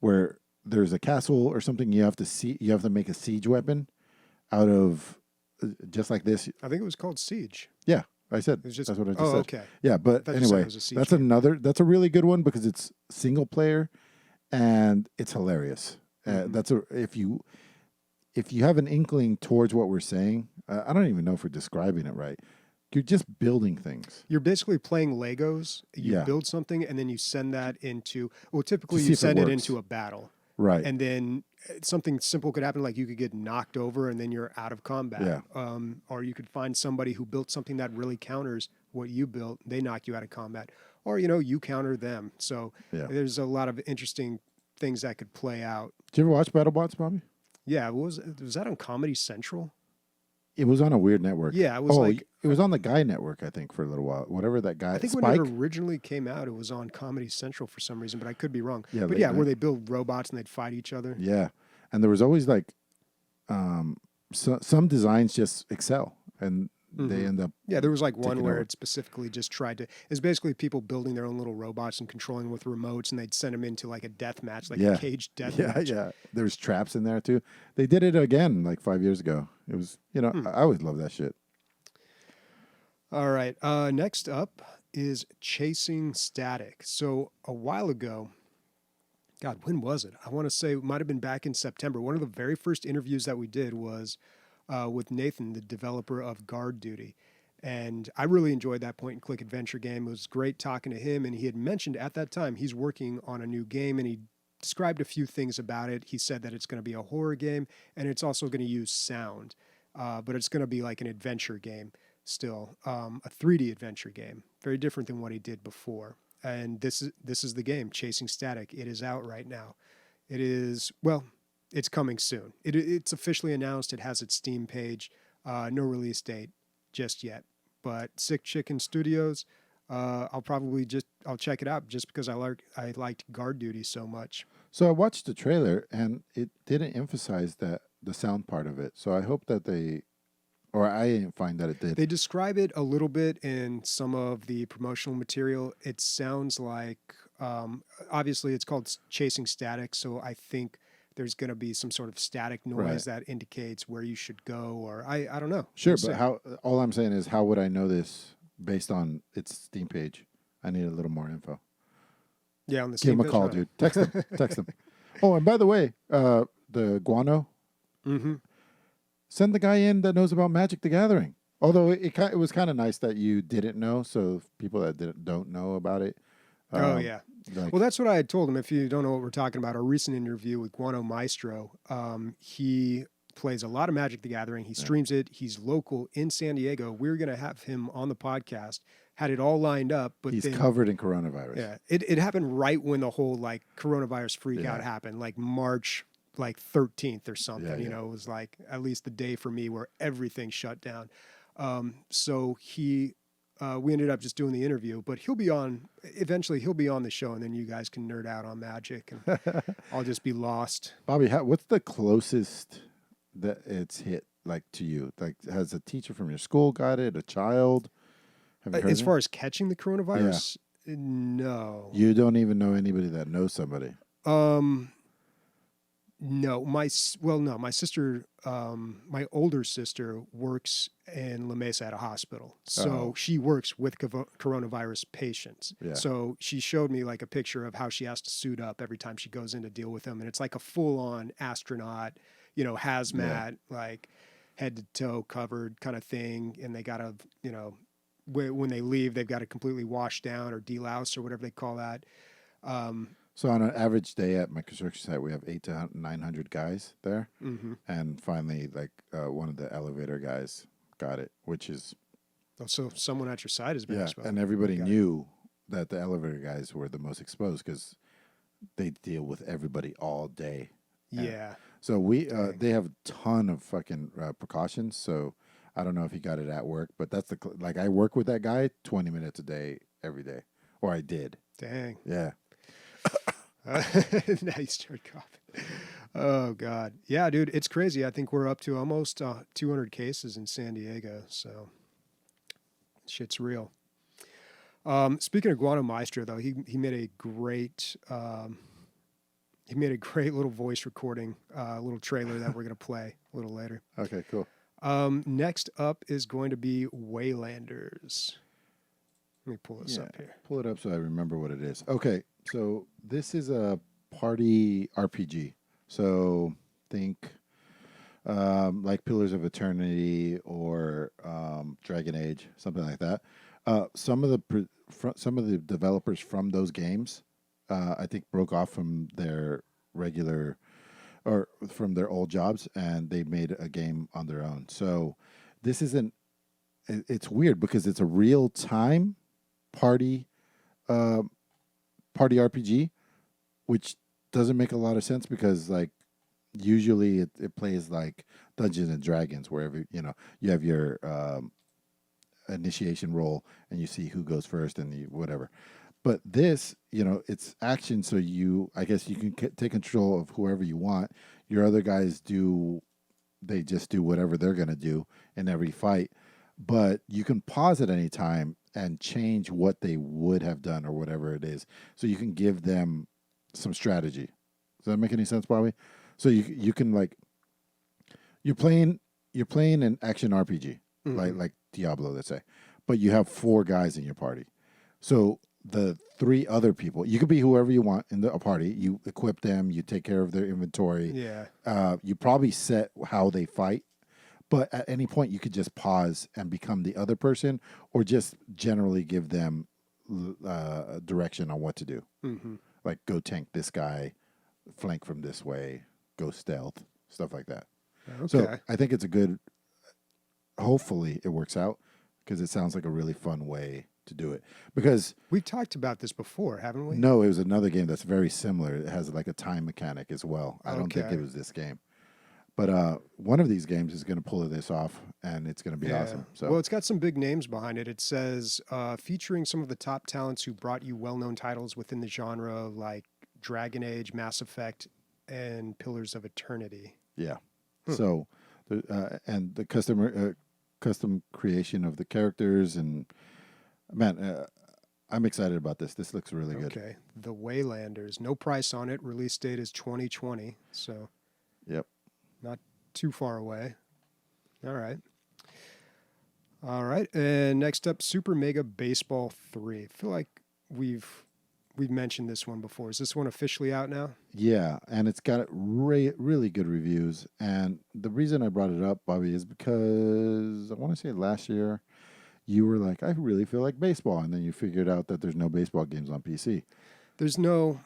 where there's a castle or something, you have to make a siege weapon out of just like this. I think it was called Siege. Yeah, I said It was just, that's what I just said. Okay. Yeah, but I thought you said anyway, it was a siege that's game. that's a really good one because it's single player and it's hilarious. Mhm. If you have an inkling towards what we're saying, I don't even know if we're describing it right. You're just building things. You're basically playing Legos. You Yeah. build something, and then you send that into, well, typically To see you if it send it works. into a battle. Right. And then something simple could happen, like you could get knocked over and then you're out of combat. Yeah. Or you could find somebody who built something that really counters what you built. They knock you out of combat. Or, you counter them. So Yeah. there's a lot of interesting things that could play out. Did you ever watch BattleBots, Bobby? Yeah, was that on Comedy Central? It was on a weird network. Yeah, it was it was on the Guy Network, I think, for a little while. Whatever that guy. I think Spike. when it originally came out, it was on Comedy Central for some reason, but I could be wrong. Yeah, but late yeah, night. where they build robots and they'd fight each other. Yeah, and there was always like, some designs just excel, and they end up. Yeah, there was like one taking where over. it specifically just it's basically people building their own little robots and controlling with remotes, and they'd send them into like a death match, like Yeah. a caged death Yeah, match. yeah. There's traps in there too. They did it again like 5 years ago. It was, I always love that shit. All right. Next up is Chasing Static. So a while ago, God, when was it? I want to say it might have been back in September. One of the very first interviews that we did was with Nathan, the developer of Guard Duty. And I really enjoyed that point and click adventure game. It was great talking to him. And he had mentioned at that time he's working on a new game, and he described a few things about it. He said that it's going to be a horror game, and it's also going to use sound, but it's going to be like an adventure game still, a 3D adventure game, very different than what he did before. And this is the game, Chasing Static. It is out right now. It is, well, it's coming soon. It's officially announced. It has its Steam page. No release date just yet. But Sick Chicken Studios, I'll check it out just because I liked Guard Duty so much. So I watched the trailer and it didn't emphasize the sound part of it. So I hope that I didn't find that it did. They describe it a little bit in some of the promotional material. It sounds like, obviously it's called Chasing Static, so I think there's going to be some sort of static noise that indicates where you should go, or I don't know. Sure, We'll but see. all I'm saying is, how would I know this based on its Steam page? I need a little more info. Yeah, on the Give Steam him a page, call, right. dude. Text him. Text him. Oh, and by the way, the guano, Mm-hmm. send the guy in that knows about Magic the Gathering. Although it was kind of nice that you didn't know, so people that don't know about it. Oh, yeah. Like, Well, that's what I had told him. If you don't know what we're talking about, our recent interview with Guano Maestro, he plays a lot of Magic the Gathering. He streams it. He's local in San Diego. We're going to have him on the podcast. Had it all lined up, but he's then, covered in coronavirus. yeah, it happened right when the whole like coronavirus freak out Yeah. happened, like March 13th or something. Yeah, You yeah. know, it was like at least the day for me where everything shut down. So we ended up just doing the interview, but eventually he'll be on the show, and then you guys can nerd out on Magic, and I'll just be lost. Bobby, what's the closest that it's hit like to you? Like, has a teacher from your school got it? A child? Have you heard As of far as catching the coronavirus, no. You don't even know anybody that knows somebody. No, my sister, my older sister works in La Mesa at a hospital, so she works with coronavirus patients. Yeah. So she showed me like a picture of how she has to suit up every time she goes in to deal with them, and it's like a full-on astronaut, hazmat, like head to toe covered kind of thing, and they gotta, when they leave, they've got to completely wash down or delouse or whatever they call that. So on an average day at my construction site, we have 800 to 900 guys there, and finally, like one of the elevator guys got it, which is So someone at your side has been exposed. and everybody knew that the elevator guys were the most exposed because they deal with everybody all day. Yeah. So they have a ton of fucking precautions. So I don't know if he got it at work, but that's like I work with that guy 20 minutes a day every day, or I did. Dang. Yeah. Now you start coughing. Oh God. Yeah, dude, it's crazy. I think we're up to almost 200 cases in San Diego. So shit's real. Speaking of Guano Maestro, though, he made a great little voice recording, little trailer that we're gonna play a little later. Okay, cool. Next up is going to be Waylanders. Let me pull this up here. Pull it up so I remember what it is. Okay, so this is a party RPG. So think like Pillars of Eternity or Dragon Age, something like that. Some of the developers from those games, I think, broke off from their regular or from their old jobs, and they made a game on their own. So this isn't. It's weird because it's a real time party RPG, which doesn't make a lot of sense because like usually it plays like Dungeons and Dragons, wherever you have your initiation roll and you see who goes first and whatever. But this, it's action, so I guess you can take control of whoever you want. Your other guys they just do whatever they're gonna do in every fight, but you can pause at any time and change what they would have done or whatever it is. So you can give them some strategy. Does that make any sense, Bobby? So you can like you're playing an action RPG like Diablo, let's say, but you have 4 guys in your party. So the 3 other people, you could be whoever you want in a party. You equip them, you take care of their inventory. Yeah. You probably set how they fight. But at any point, you could just pause and become the other person, or just generally give them direction on what to do. Like, go tank this guy, flank from this way, go stealth, stuff like that. Okay. So I think it's a good. Hopefully, it works out because it sounds like a really fun way to do it. Because we've talked about this before, haven't we? No, it was another game that's very similar. It has like a time mechanic as well. I don't think it was this game. But one of these games is going to pull this off, and it's going to be awesome. So, well, it's got some big names behind it. It says featuring some of the top talents who brought you well-known titles within the genre, like Dragon Age, Mass Effect, and Pillars of Eternity. Yeah. So, and the custom creation of the characters, and man, I'm excited about this. This looks really good. Okay. The Waylanders. No price on it. Release date is 2020. So. Yep. Not too far away. All right. And next up, Super Mega Baseball 3. I feel like we've mentioned this one before. Is this one officially out now? Yeah, and it's got really good reviews. And the reason I brought it up, Bobby, is because I want to say last year you were like, I really feel like baseball. And then you figured out that there's no baseball games on PC. There's no...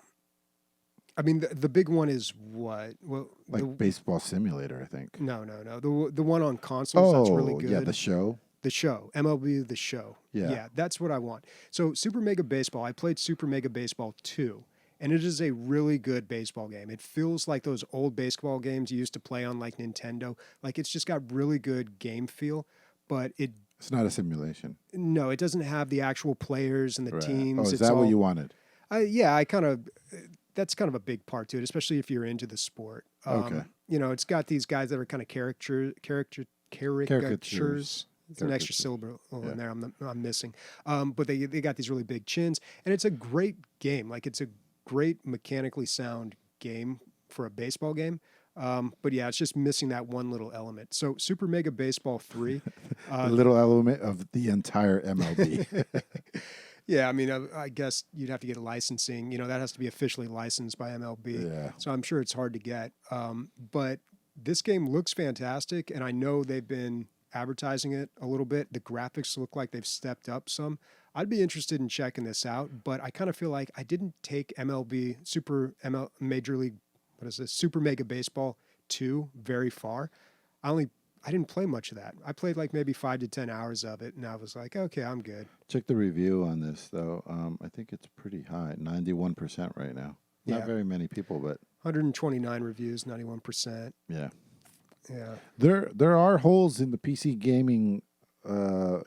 I mean, the big one is what? Well, like Baseball Simulator, I think. No. The one on consoles, that's really good. Yeah, The Show. The Show. MLB The Show. Yeah, that's what I want. So Super Mega Baseball, I played Super Mega Baseball 2, and it is a really good baseball game. It feels like those old baseball games you used to play on like Nintendo. Like it's just got really good game feel, but it's not a simulation. No, it doesn't have the actual players and the teams. Oh, is that what you wanted? That's kind of a big part to it, especially if you're into the sport. Okay. It's got these guys that are kind of caricatures. It's an extra syllable in there I'm missing. But they got these really big chins, and it's a great game. Like, it's a great mechanically sound game for a baseball game. But yeah, it's just missing that one little element. So Super Mega Baseball 3. The little element of the entire MLB. Yeah, I mean, I guess you'd have to get a licensing. You know, that has to be officially licensed by MLB. Yeah. So I'm sure it's hard to get. But this game looks fantastic, and I know they've been advertising it a little bit. The graphics look like they've stepped up some. I'd be interested in checking this out, but I kind of feel like I didn't take Major League, what is this, Super Mega Baseball 2 very far. I didn't play much of that. I played like maybe 5 to 10 hours of it, and I was like, okay, I'm good. Check the review on this, though. I think it's pretty high, 91% right now. Not very many people, but 129 reviews, 91%. Yeah. Yeah. There are holes in the PC gaming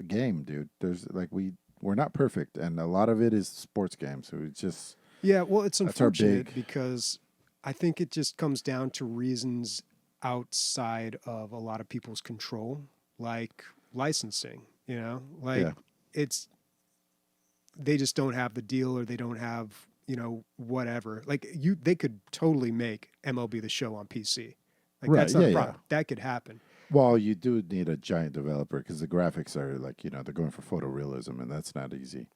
game, dude. There's like we're not perfect, and a lot of it is sports games. So it's just well, it's unfortunate because I think it just comes down to reasons outside of a lot of people's control, like licensing. You know, like they just don't have the deal, or they don't have whatever. Like they could totally make MLB The Show on PC. Like that's not a problem. That could happen. Well, you do need a giant developer because the graphics are like, they're going for photorealism, and that's not easy.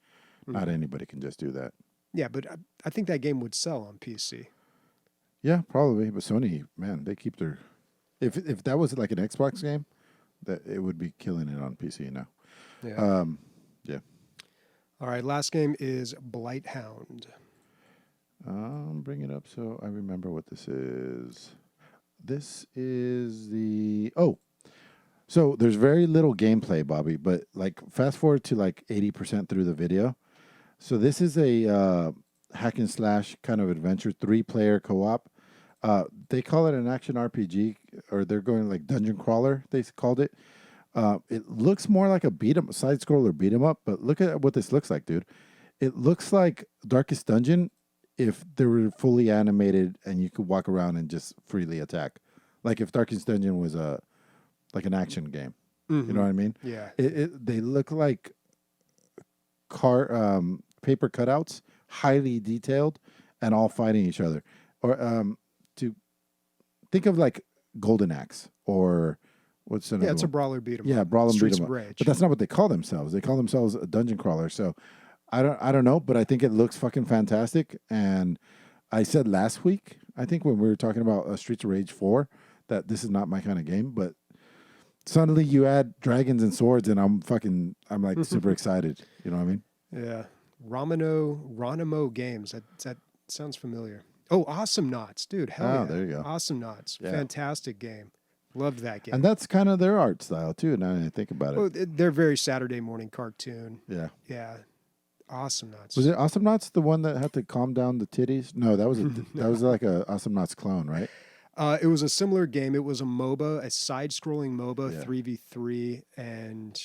Mm-hmm. Not anybody can just do that. Yeah, but I think that game would sell on PC. Yeah, probably. But Sony, man, they keep their... If that was like an Xbox game, that it would be killing it on PC now. Yeah. Yeah. All right, last game is Blightbound. Bring it up so I remember what this is. This is so there's very little gameplay, Bobby, but like fast forward to like 80% through the video. So this is a hack and slash kind of adventure, 3-player co-op. They call it an action RPG, or they're going like dungeon crawler, they called it. It looks more like a side scroller beat 'em up, but look at what this looks like, dude. It looks like Darkest Dungeon if they were fully animated and you could walk around and just freely attack. Like if Darkest Dungeon was like an action game. Mm-hmm. You know what I mean? Yeah. They look like paper cutouts, highly detailed, and all fighting each other. Or to think of like Golden Axe, or what's another it's one? a brawler beat 'em up. Yeah, brawler beat 'em Streets up. of Rage. But that's not what they call themselves. They call themselves a dungeon crawler. So I don't know, but I think it looks fucking fantastic. And I said last week, I think when we were talking about Streets of Rage 4, that this is not my kind of game, but suddenly you add dragons and swords, and I'm like super excited. You know what I mean? Yeah. Ronimo Games. That sounds familiar. Oh, Awesome Knots, dude. Hell yeah. There you go. Awesome Knots. Yeah. Fantastic game. Loved that game. And that's kind of their art style too. Now that I think about it. Oh, they're very Saturday morning cartoon. Yeah. Yeah. Awesome Knots. Was it Awesome Knots the one that had to calm down the titties? No, that was that was like a Awesome Knots clone, right? It was a similar game. It was a MOBA, a side-scrolling MOBA, 3v3, and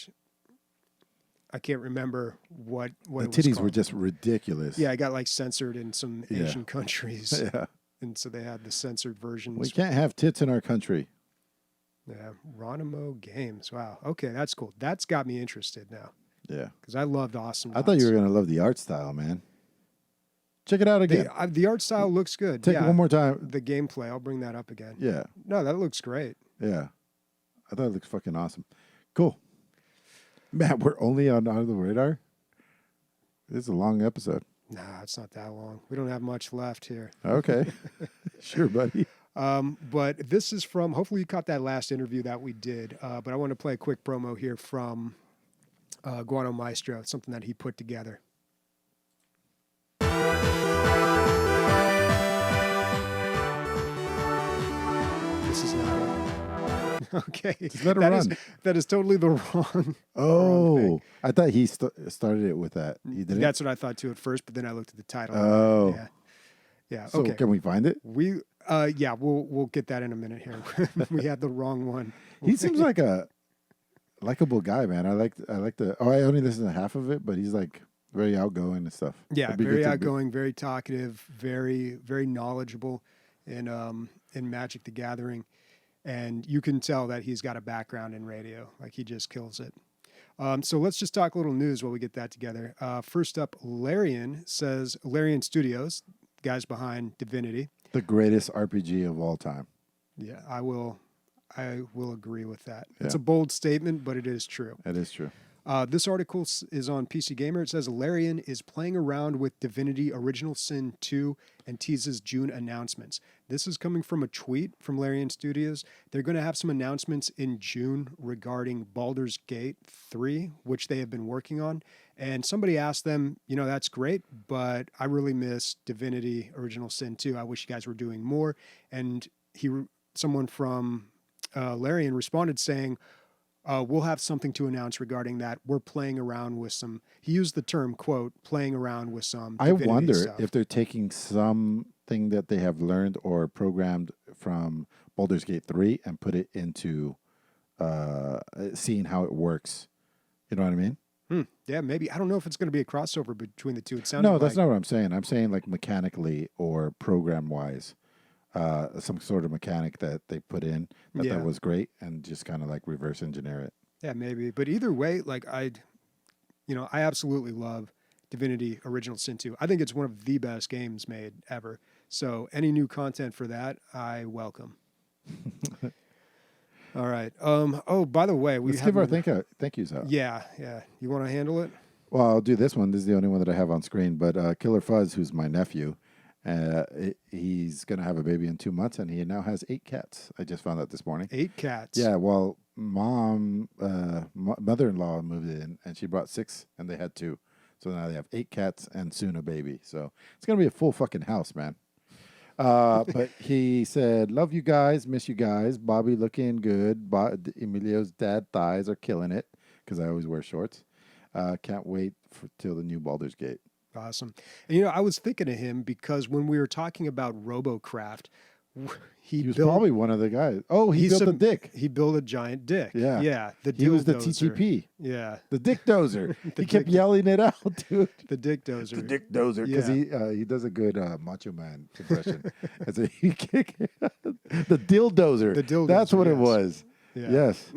I can't remember what the it was titties called. were just ridiculous. Yeah, it got like censored in some Asian countries. Yeah. And so they had the censored versions. We can't have tits in our country. Yeah, Ronimo Games. Wow. Okay, that's cool. That's got me interested now. Yeah. Because I loved Awesome I thought you were going to love the art style, man. Check it out again. The art style looks good. Take it one more time. The gameplay, I'll bring that up again. Yeah. No, that looks great. Yeah. I thought it looks fucking awesome. Cool. Man, we're only on Under the Radar. This is a long episode. Nah, it's not that long. We don't have much left here. Okay. Sure, buddy. But this is from, hopefully you caught that last interview that we did, but I want to play a quick promo here from Guano Maestro, something that he put together. This is not it. Okay. Just let it run. That is totally the wrong. Oh, wrong thing. I thought he started it with that. He didn't? That's what I thought too at first, but then I looked at the title. Oh. Yeah. So okay. Can we find it? We'll get that in a minute here. We had the wrong one. He seems like a likable guy, man. I like the. Oh, I only listened to half of it, but he's like very outgoing and stuff. Yeah, very outgoing, very talkative, very very knowledgeable in Magic the Gathering, and you can tell that he's got a background in radio. Like he just kills it. So let's just talk a little news while we get that together. First up, Larian Studios, guys behind Divinity. The greatest RPG of all time. Yeah, I will agree with that. Yeah. It's a bold statement, but it is true. It is true. This article is on PC Gamer. It says Larian is playing around with Divinity Original Sin 2 and teases June announcements. This is coming from a tweet from Larian Studios. They're going to have some announcements in June regarding Baldur's Gate 3, which they have been working on. And somebody asked them, that's great, but I really miss Divinity Original Sin 2. I wish you guys were doing more. And someone from Larian responded saying, we'll have something to announce regarding that. We're playing around with some, he used the term, quote, playing around with some Divinity I wonder stuff. if they're taking something that they have learned or programmed from Baldur's Gate 3 and put it into seeing how it works. You know what I mean? Yeah, maybe. I don't know if it's going to be a crossover between the two. It sounded No, that's not what I'm saying. I'm saying like mechanically or program-wise. Some sort of mechanic that they put in that was great and just kind of like reverse engineer it. Yeah, maybe. But either way, like I absolutely love Divinity Original Sin 2. I think it's one of the best games made ever. So any new content for that, I welcome. All right. Oh, by the way, Let's give our thank yous out. Yeah. You want to handle it? Well, I'll do this one. This is the only one that I have on screen. But Killer Fuzz, who's my nephew, he's going to have a baby in 2 months, and he now has 8 cats. I just found out this morning. 8 cats? Yeah, well, mother-in-law moved in, and she brought 6, and they had 2. So now they have 8 cats and soon a baby. So it's going to be a full fucking house, man. But he said, love you guys, miss you guys. Bobby looking good. Emilio's dad thighs are killing it, because I always wear shorts. Can't wait till the new Baldur's Gate. Awesome. And, I was thinking of him because when we were talking about RoboCraft, he was built, probably one of the guys. Oh, he built a dick. He built a giant dick. Yeah. Yeah. He was the TTP. Yeah. The dick dozer. He kept yelling it out, dude. The dick dozer. The dick dozer. Because he does a good Macho Man impression. The dildozer. The dildozer. That's what it was. Yeah. Yes.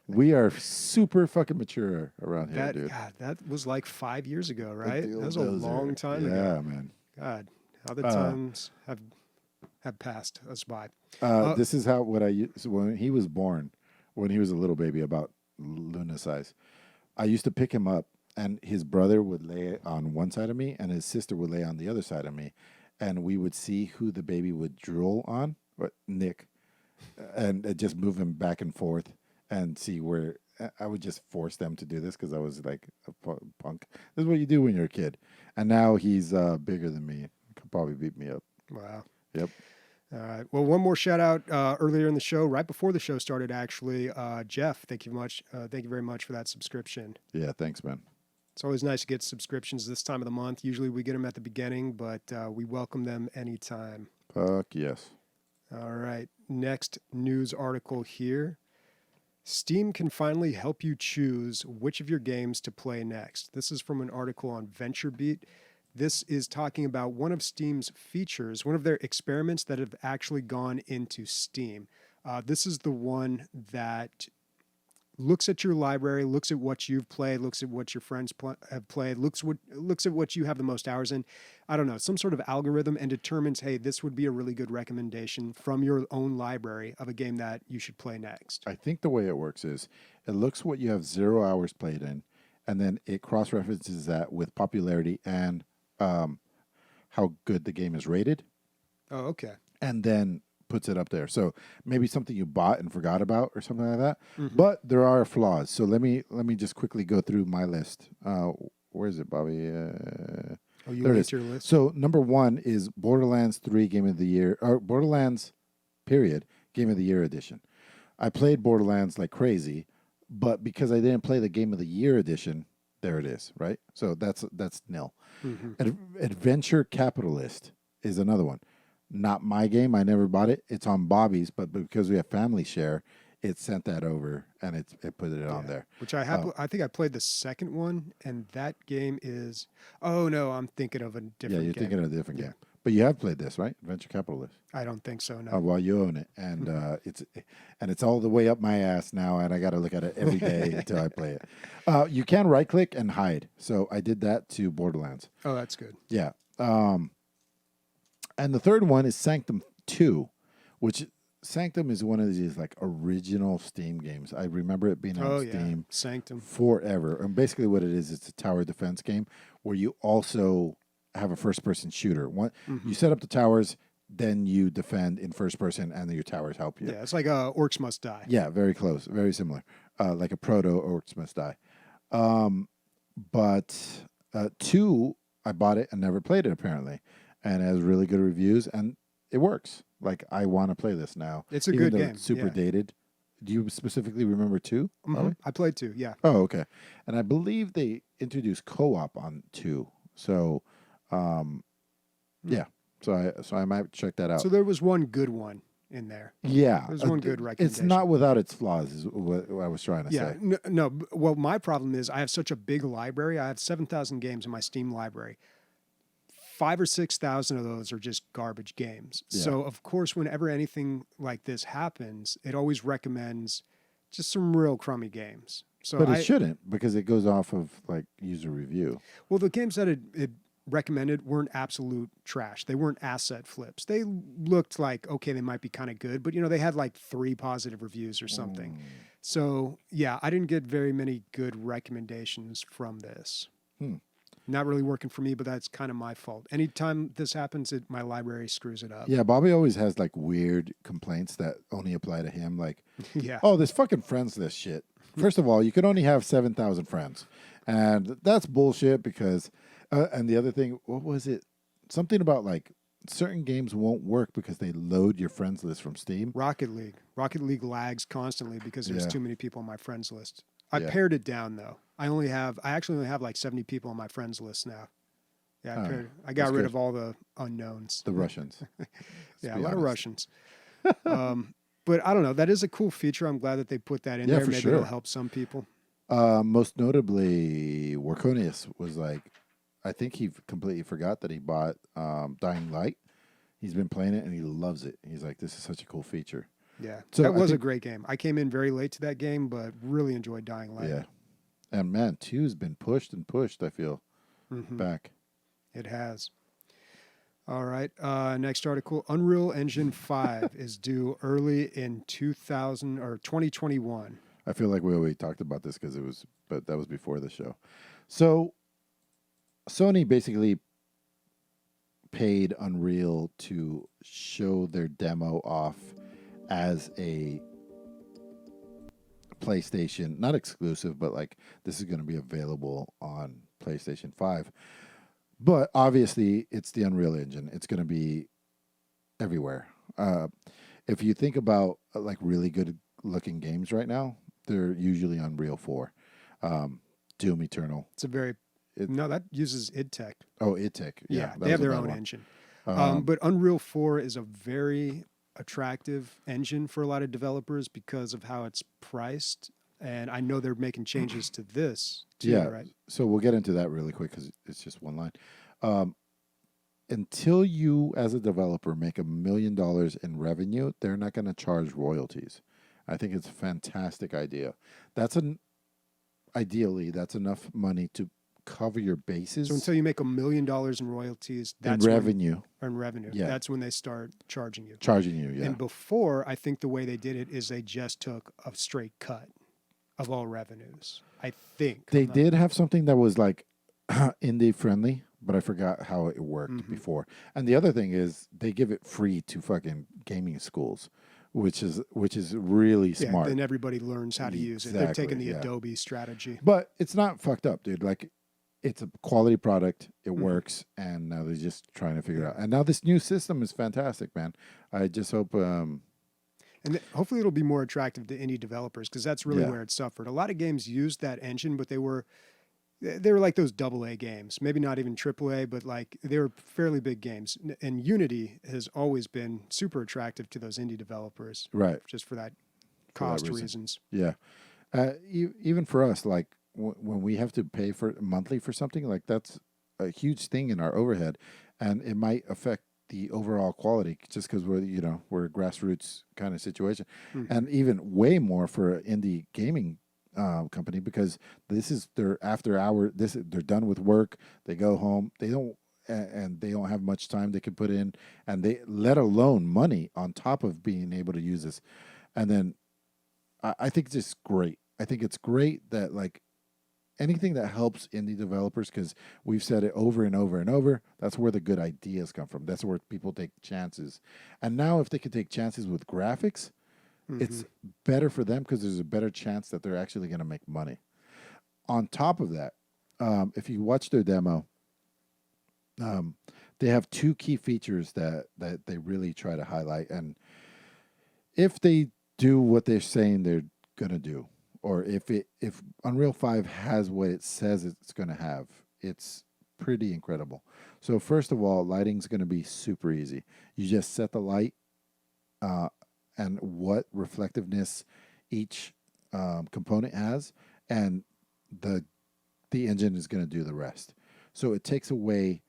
We are super fucking mature around here, dude. God, that was like 5 years ago, right? That was a long time ago. Yeah, man. God, how the times have passed us by. This is what I used when he was born, when he was a little baby, about Luna size. I used to pick him up, and his brother would lay on one side of me, and his sister would lay on the other side of me, and we would see who the baby would drool on, Nick, and just move him back and forth and see where. I would just force them to do this because I was like a punk. This is what you do when you're a kid. And now he's bigger than me. Could probably beat me up. Wow. Yep. All right. Well, one more shout out earlier in the show, right before the show started, actually. Jeff, thank you much. Thank you very much for that subscription. Yeah, thanks, man. It's always nice to get subscriptions this time of the month. Usually we get them at the beginning, but we welcome them anytime. Fuck yes. All right. Next news article here. Steam can finally help you choose which of your games to play next. This is from an article on VentureBeat. This is talking about one of Steam's features, one of their experiments that have actually gone into Steam. This is the one that looks at your library, looks at what you've played, looks at what your friends have played, looks at what you have the most hours in. I don't know, some sort of algorithm, and determines, hey, this would be a really good recommendation from your own library of a game that you should play next. I think the way it works is it looks what you have 0 hours played in, and then it cross-references that with popularity and how good the game is rated. Oh, okay. And then puts it up there. So maybe something you bought and forgot about or something like that. Mm-hmm. But there are flaws. So let me just quickly go through my list. Where is it, Bobby? You linked your list? So number 1 is Borderlands 3 Game of the Year, or Borderlands period Game of the Year edition. I played Borderlands like crazy, but because I didn't play the Game of the Year edition, there it is, right? So that's nil. Mm-hmm. Adventure Capitalist is another one. Not my game. I never bought it. It's on Bobby's, but because we have family share, it sent that over and it put it on there. Which I have. I think I played the second one, and that game is. Oh no, I'm thinking of a different game. Yeah, you're thinking of a different game. But you have played this, right? Venture Capitalist. I don't think so. No. Oh, well, you own it, and it's all the way up my ass now, and I got to look at it every day until I play it. You can right click and hide, so I did that to Borderlands. Oh, that's good. Yeah. And the third one is Sanctum 2, which Sanctum is one of these like original Steam games. I remember it being on Steam Sanctum forever. And basically what it is, it's a tower defense game where you also have a first-person shooter. You set up the towers, then you defend in first person, and then your towers help you. Yeah, it's like Orcs Must Die. Yeah, very close, very similar, like a proto Orcs Must Die. But 2, I bought it and never played it apparently, and it has really good reviews, and it works. Like I want to play this now. It's a even good though game. It's super dated. Do you specifically remember 2? Mm-hmm. I played 2. Yeah. Oh, okay. And I believe they introduced co-op on 2. So, yeah. So I might check that out. So there was one good one in there. Yeah, there's one good recommendation. It's not without its flaws, is what I was trying to say. No. Well, my problem is I have such a big library. I have 7,000 games in my Steam library. 5,000 or 6,000 of those are just garbage games. Yeah. So of course, whenever anything like this happens, it always recommends just some real crummy games. So but it shouldn't, because it goes off of like user review. Well, the games that it recommended weren't absolute trash. They weren't asset flips. They looked like, okay, they might be kind of good, but they had like 3 positive reviews or something. So yeah, I didn't get very many good recommendations from this. Not really working for me, but that's kind of my fault. Anytime this happens, my library screws it up. Yeah, Bobby always has like weird complaints that only apply to him. Like, yeah. Oh, this fucking friends list shit. First of all, you can only have 7,000 friends. And that's bullshit because, and the other thing, what was it? Something about like certain games won't work because they load your friends list from Steam. Rocket League lags constantly because there's too many people on my friends list. I pared it down though. I actually only have like 70 people on my friends list now. Yeah, I got rid of all the unknowns. The Russians. Yeah, a lot of Russians. But I don't know. That is a cool feature. I'm glad that they put that in there. Maybe it'll help some people. Most notably, Warconius was like, I think he completely forgot that he bought Dying Light. He's been playing it and he loves it. He's like, this is such a cool feature. Yeah, so that was a great game. I came in very late to that game, but really enjoyed Dying Light. Yeah. And man, 2's been pushed and pushed, I feel, back. It has. All right. Next article. Unreal Engine 5 is due early in 2021. I feel like we already talked about this but that was before the show. So Sony basically paid Unreal to show their demo off as a PlayStation, not exclusive, but like this is going to be available on PlayStation 5. But obviously, it's the Unreal Engine. It's going to be everywhere. If you think about like really good looking games right now, they're usually Unreal 4. Doom Eternal. That uses id Tech. Oh, id Tech. Yeah, they have their own engine. But Unreal 4 is a very attractive engine for a lot of developers because of how it's priced. And I know they're making changes to this too, right? So we'll get into that really quick because it's just one line. Until you, as a developer, make $1 million in revenue, they're not going to charge royalties. I think it's a fantastic idea. Ideally, that's enough money to cover your bases. So until you make $1 million in royalties, that's revenue. Yeah. That's when they start charging you. Yeah. And before, I think the way they did it is they just took a straight cut of all revenues. I think they did have something that was like indie friendly, but I forgot how it worked before. And the other thing is they give it free to fucking gaming schools, which is really smart. Then everybody learns how to use it. They're taking the Adobe strategy. But it's not fucked up, dude. Like, it's a quality product. It works, and now they're just trying to figure it out. And now this new system is fantastic, man. I just hope. And hopefully it'll be more attractive to indie developers because that's really where it suffered. A lot of games used that engine, but they were like those AA games. Maybe not even AAA, but like they were fairly big games. And Unity has always been super attractive to those indie developers, right? Just for that cost reasons. Yeah, even for us, like when we have to pay for monthly for something, like that's a huge thing in our overhead, and it might affect the overall quality, just because we're a grassroots kind of situation, Mm-hmm. and even way more for an indie gaming company, because this is their after hour. They're done with work. They go home. They don't have much time they can put in, and they let alone money on top of being able to use this. And then I think it's just great. I think it's great that like anything that helps indie developers, because we've said it over and over and over, that's where the good ideas come from. That's where people take chances. And now if they can take chances with graphics, it's better for them, because there's a better chance that they're actually going to make money. On top of that, if you watch their demo, they have two key features that they really try to highlight. And if they do what they're saying they're going to do, or if Unreal 5 has what it says it's going to have, it's pretty incredible. So first of all, lighting's going to be super easy. You just set the light and what reflectiveness each component has, and the engine is going to do the rest. So it takes away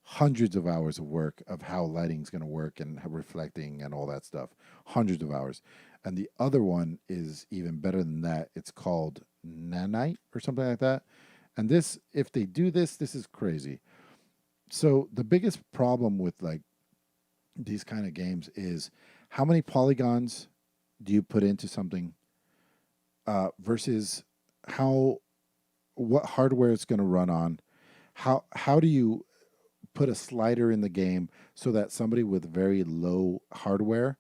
hundreds of hours of work of how lighting's going to work and how reflecting and all that stuff. Hundreds of hours. And the other one is even better than that. It's called Nanite or something like that. And this, if they do this, this is crazy. So the biggest problem with like these kind of games is how many polygons do you put into something versus what hardware it's going to run on. How do you put a slider in the game so that somebody with very low hardware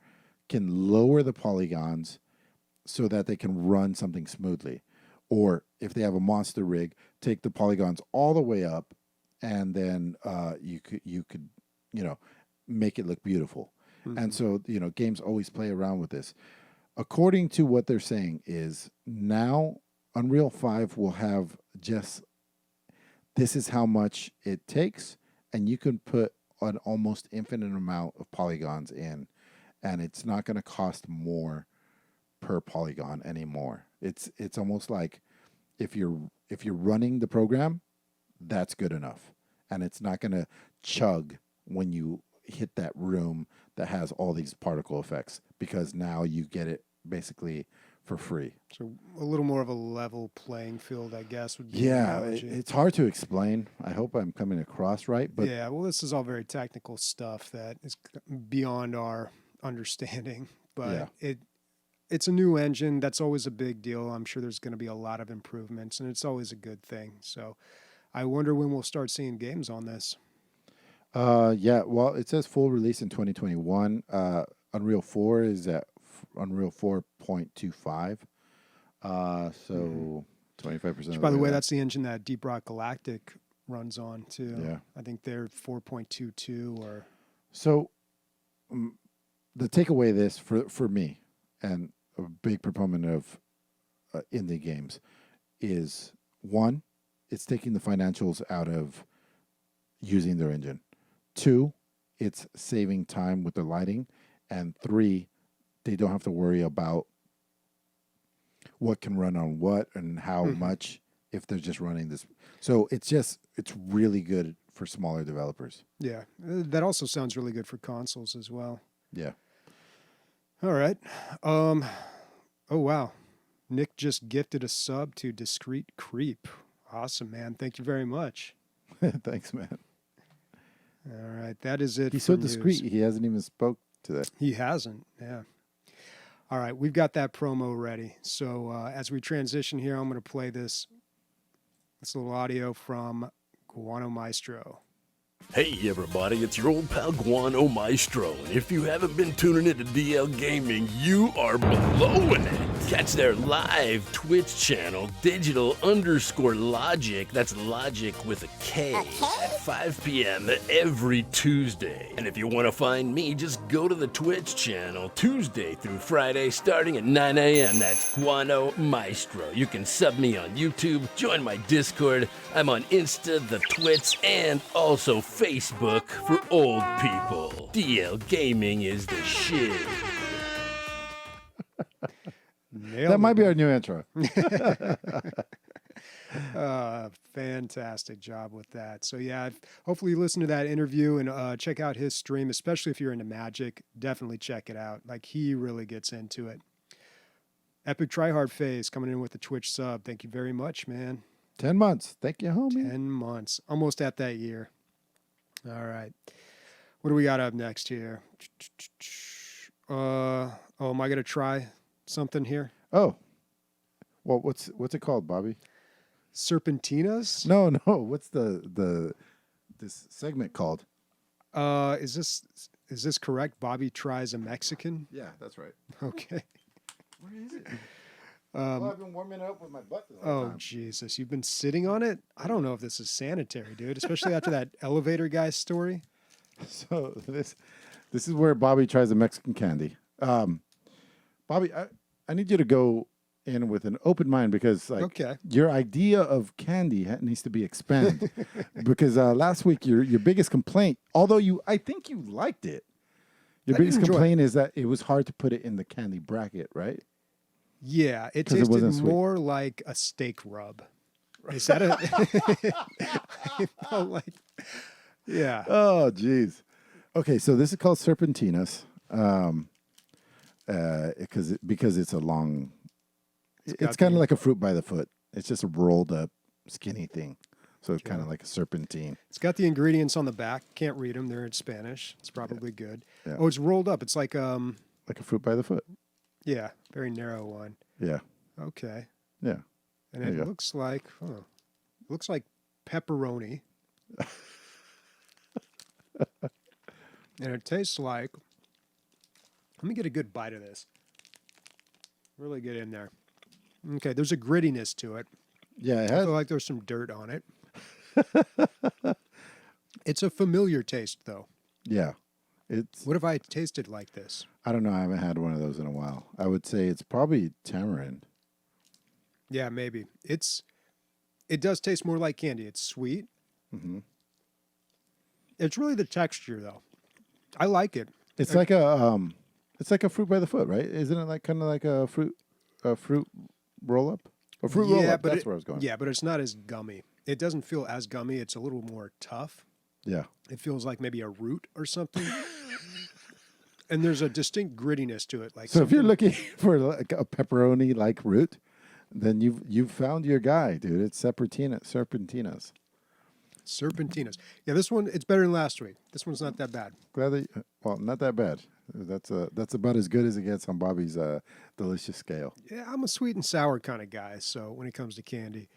can lower the polygons so that they can run something smoothly? Or if they have a monster rig, take the polygons all the way up, and then you could make it look beautiful. And so games always play around with this. According to what they're saying is now Unreal 5 will have just this is how much it takes, and you can put an almost infinite amount of polygons in, and it's not going to cost more per polygon anymore. It's almost like if you're running the program, that's good enough, and it's not going to chug when you hit that room that has all these particle effects, because now you get it basically for free. So a little more of a level playing field, I guess, would be Yeah, the analogy. it's hard to explain. I hope I'm coming across right. But yeah, well, this is all very technical stuff that is beyond our understanding. But it's a new engine. That's always a big deal. I'm sure there's going to be a lot of improvements, and it's always a good thing. So I wonder when we'll start seeing games on this. Yeah, well, it says full release in 2021. Unreal 4 is at Unreal 4.25. So 25%. Which, by the way, that's the engine that Deep Rock Galactic runs on too. Yeah. I think they're 4.22 or. So the takeaway of this for me, and a big proponent of indie games, is one, it's taking the financials out of using their engine. Two, it's saving time with the lighting. And three, they don't have to worry about what can run on what and how much if they're just running this. So it's really good for smaller developers. Yeah. That also sounds really good for consoles as well. Yeah. All right. Oh, wow. Nick just gifted a sub to Discreet Creep. Awesome, man. Thank you very much. Thanks, man. All right. That is it. He's so discreet. He hasn't even spoke to that. He hasn't. Yeah. All right. We've got that promo ready. So as we transition here, I'm going to play this little audio from Guano Maestro. Hey everybody, it's your old pal Guano Maestro, and if you haven't been tuning into DL Gaming, you are blowing it. Catch their live Twitch channel, digital_logic, that's logic with a K, at 5 p.m. every Tuesday. And if you want to find me, just go to the Twitch channel Tuesday through Friday starting at 9 a.m. That's Guano Maestro. You can sub me on YouTube, join my Discord, I'm on Insta, the Twits, and also Facebook for old people. DL Gaming is the shit. That might be our new intro. fantastic job with that. So yeah, hopefully you listen to that interview and check out his stream, especially if you're into Magic. Definitely check it out. Like, he really gets into it. Epic Tryhard Phase coming in with the Twitch sub. Thank you very much, man. 10 months. Thank you, homie. 10 months. Almost at that year. All right. What do we got up next here? Am I going to try something here? Oh. Well, what's it called, Bobby? Serpentinas? No. What's this segment called? Is this correct? Bobby tries a Mexican? Yeah, that's right. Okay. Where is it? I've been warming up with my butt the whole time. Jesus. You've been sitting on it? I don't know if this is sanitary, dude, especially after that elevator guy story. So this is where Bobby tries a Mexican candy. Bobby, I need you to go in with an open mind, because your idea of candy needs to be expanded. Because last week your biggest complaint, although I think you liked it, your biggest complaint is that it was hard to put it in the candy bracket, right? Yeah, it tasted more like a steak rub. Is that I felt like, yeah. Oh, geez. Okay, so this is called Serpentinas, because it's a long. It's kind of like a fruit by the foot. It's just a rolled up, skinny thing. So it's kind of like a serpentine. It's got the ingredients on the back. Can't read them. They're in Spanish. It's probably good. Yeah. Oh, it's rolled up. It's like a fruit by the foot. Yeah, very narrow one. Yeah. Okay. Yeah. And it looks like pepperoni. And it tastes like, let me get a good bite of this. Really get in there. Okay, there's a grittiness to it. Yeah, it has. I feel like there's some dirt on it. It's a familiar taste, though. Yeah. What if I tasted like this? I don't know. I haven't had one of those in a while. I would say it's probably tamarind. Yeah, maybe. It does taste more like candy. It's sweet. Mm-hmm. It's really the texture, though. I like it. It's like a fruit by the foot, right? Isn't it kind of like a fruit roll up? A fruit roll up. That's where I was going. Yeah, but it's not as gummy. It doesn't feel as gummy. It's a little more tough. Yeah. It feels like maybe a root or something. And there's a distinct grittiness to it. So if you're looking for like a pepperoni like root, then you've found your guy, dude. It's Serpentinas. Serpentinas. Yeah, this one, it's better than last week. This one's not that bad. Not that bad. That's about as good as it gets on Bobby's delicious scale. Yeah, I'm a sweet and sour kind of guy. So when it comes to candy,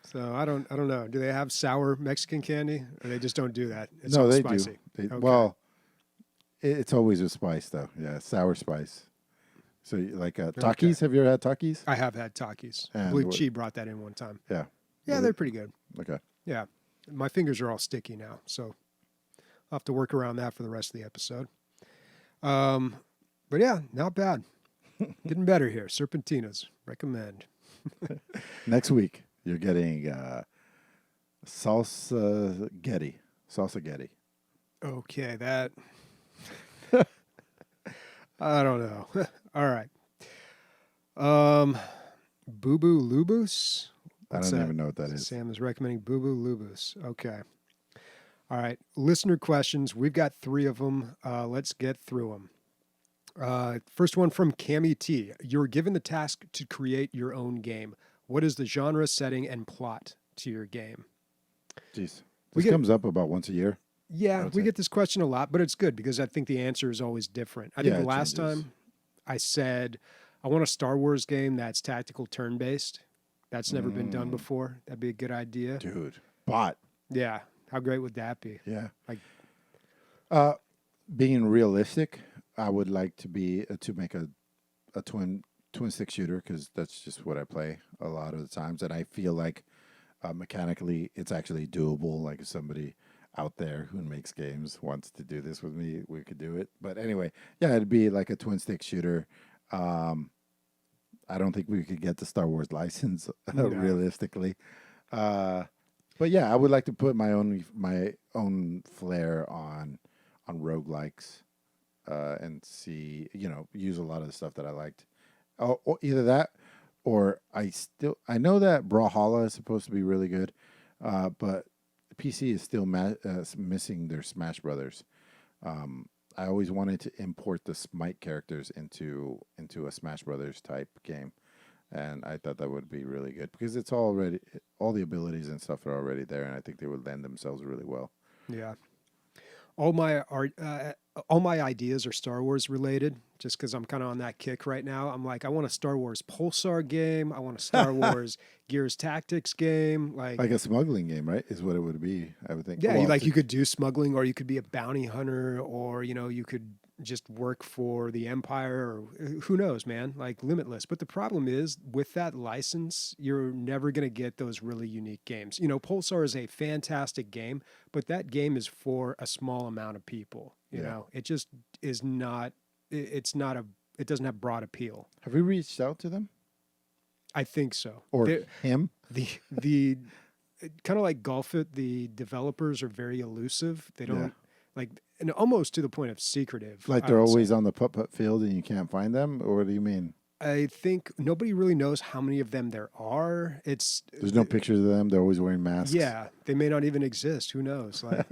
so I don't know. Do they have sour Mexican candy, or they just don't do that? It's no, they spicy. do. Okay. Well, it's always with spice though. Yeah, sour spice. So like Takis. Okay. Have you ever had Takis? I have had Takis. I believe Chi brought that in one time. Yeah. Yeah, they're pretty good. Okay. Yeah. My fingers are all sticky now, so I'll have to work around that for the rest of the episode. But yeah, not bad. Getting better here. Serpentinas. Recommend. Next week, you're getting salsa Getty. Okay, that... I don't know. All right. Boo Boo Lubus? I don't even know what that is. Sam is recommending Boo Boo Lubus. Okay. All right. Listener questions. We've got 3 of them. Let's get through them. First one from Cami T. You're given the task to create your own game. What is the genre, setting, and plot to your game? Jeez. This comes up about once a year. Yeah, we get this question a lot, but it's good because I think the answer is always different. I think the last time I said, I want a Star Wars game that's tactical turn-based. That's never been done before. That'd be a good idea. Dude, bot. Yeah. How great would that be? Yeah. Being realistic, I would like to make a twin stick shooter, because that's just what I play a lot of the times, and I feel like mechanically it's actually doable. Like if somebody out there who makes games wants to do this with me, we could do it. But anyway, yeah, it'd be like a twin stick shooter. I don't think we could get the Star Wars license realistically. But yeah, I would like to put my own flair on roguelikes, and see, use a lot of the stuff that I liked. Or either that, or I know that Brawlhalla is supposed to be really good, But PC is still missing their Smash Brothers. I always wanted to import the Smite characters into a Smash Brothers type game, and I thought that would be really good because it's already all the abilities and stuff are already there, and I think they would lend themselves really well. Yeah. All my all my ideas are Star Wars related, just because I'm kind of on that kick right now. I'm like, I want a Star Wars Pulsar game. I want a Star Wars Gears Tactics game. Like a smuggling game, right? Is what it would be, I would think. yeah, you could do smuggling, or you could be a bounty hunter, or you could just work for the Empire, or who knows, man? Like limitless. But the problem is with that license, you're never going to get those really unique games. Pulsar is a fantastic game, but that game is for a small amount of people. You know, it just is not. It doesn't have broad appeal. Have we reached out to them? I think so. Or him? The kind of like Golf It, the developers are very elusive. They don't and almost to the point of secretive. Like they're always on the putt-putt field and you can't find them? Or what do you mean? I think nobody really knows how many of them there are. There's no pictures of them. They're always wearing masks. Yeah, they may not even exist. Who knows? Like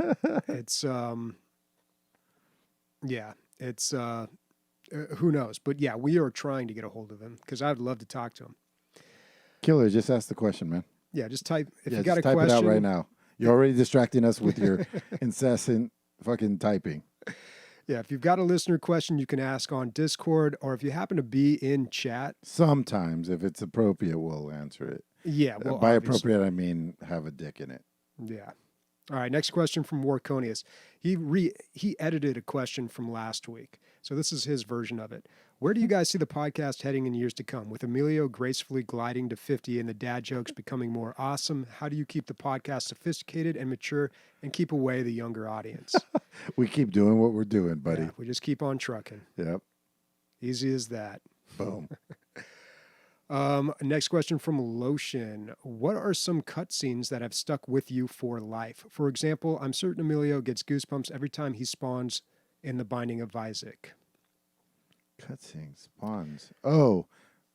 it's who knows? But yeah, we are trying to get a hold of him because I'd love to talk to him. Killer, just ask the question, man. Yeah, just type if you got a type question. Type it out right now. You're already distracting us with your incessant fucking typing. Yeah, if you've got a listener question, you can ask on Discord, or if you happen to be in chat. Sometimes, if it's appropriate, we'll answer it. Yeah, well, by appropriate, I mean have a dick in it. Yeah. All right, next question from Warconius. He edited a question from last week, so this is his version of it. Where do you guys see the podcast heading in years to come? With Emilio gracefully gliding to 50 and the dad jokes becoming more awesome, how do you keep the podcast sophisticated and mature and keep away the younger audience? We keep doing what we're doing, buddy. Yeah, we just keep on trucking. Yep. Easy as that. Boom. Next question from Lotion. What are some cutscenes that have stuck with you for life? For example, I'm certain Emilio gets goosebumps every time he spawns in The Binding of Isaac. Cutscenes, spawns. Oh.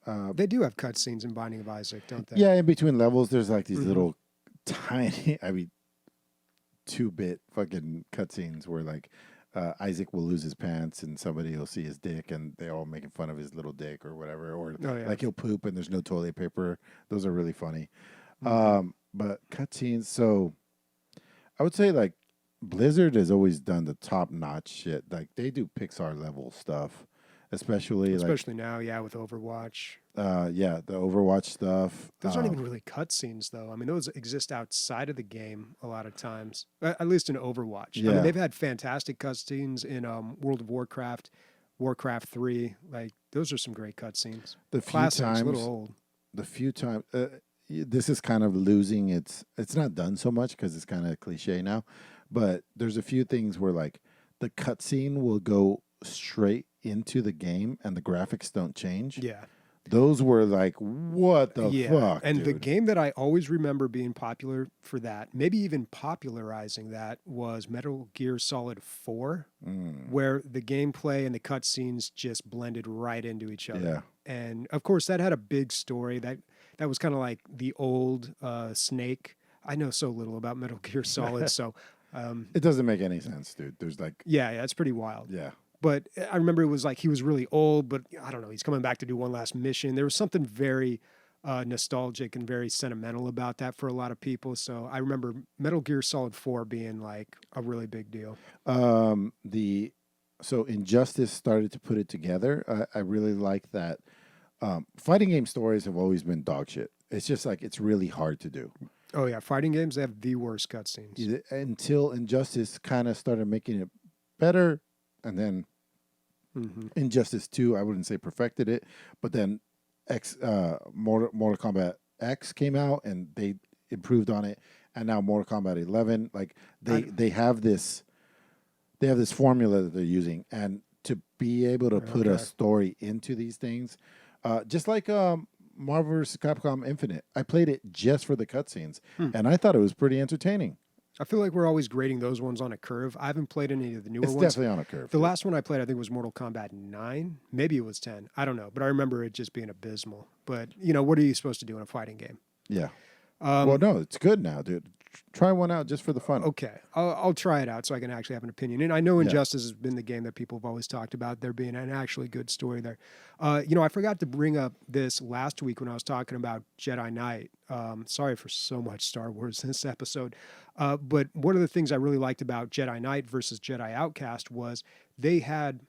They do have cutscenes in Binding of Isaac, don't they? Yeah, in between levels, there's like these little tiny, 2-bit fucking cutscenes where like Isaac will lose his pants and somebody will see his dick and they're all making fun of his little dick or whatever. Or like he'll poop and there's no toilet paper. Those are really funny. But cutscenes, so I would say like Blizzard has always done the top-notch shit. Like they do Pixar level stuff. Especially now, yeah, with Overwatch. The Overwatch stuff. Those aren't even really cutscenes, though. I mean, those exist outside of the game a lot of times, at least in Overwatch. Yeah. I mean, they've had fantastic cutscenes in World of Warcraft, Warcraft 3. Like, those are some great cutscenes. The Classics, a little old. The few times, this is kind of losing it's not done so much because it's kind of cliche now, but there's a few things where, like, the cutscene will go straight into the game and the graphics don't change. Yeah. Those were like, what the fuck? And dude? the game that I always remember being popular for that, maybe even popularizing that, was Metal Gear Solid 4, where the gameplay and the cutscenes just blended right into each other. Yeah. And of course, that had a big story. That was kind of like the old Snake. I know so little about Metal Gear Solid, so it doesn't make any sense, dude. There's like, yeah, it's pretty wild. Yeah. But I remember it was like he was really old, but I don't know, he's coming back to do one last mission. There was something very nostalgic and very sentimental about that for a lot of people. So I remember Metal Gear Solid 4 being like a really big deal. So Injustice started to put it together. I really like that. Fighting game stories have always been dog shit. It's just like, it's really hard to do. Oh yeah, fighting games, they have the worst cutscenes. Until Injustice kind of started making it better. And then Injustice 2, I wouldn't say perfected it, but then Mortal Kombat X came out and they improved on it, and now Mortal Kombat 11, like they have this formula that they're using, and to be able to put a story into these things, just like Marvel vs. Capcom Infinite, I played it just for the cutscenes, and I thought it was pretty entertaining. I feel like we're always grading those ones on a curve. I haven't played any of the newer ones. It's definitely on a curve. The last one I played, I think, was Mortal Kombat 9. Maybe it was 10. I don't know. But I remember it just being abysmal. But, what are you supposed to do in a fighting game? Yeah. Well, no, it's good now, dude. Try one out just for the fun. Okay, I'll try it out so I can actually have an opinion. And I know Injustice has been the game that people have always talked about there being an actually good story there. I forgot to bring up this last week when I was talking about Jedi Knight. Sorry for so much Star Wars in this episode. But one of the things I really liked about Jedi Knight versus Jedi Outcast was they had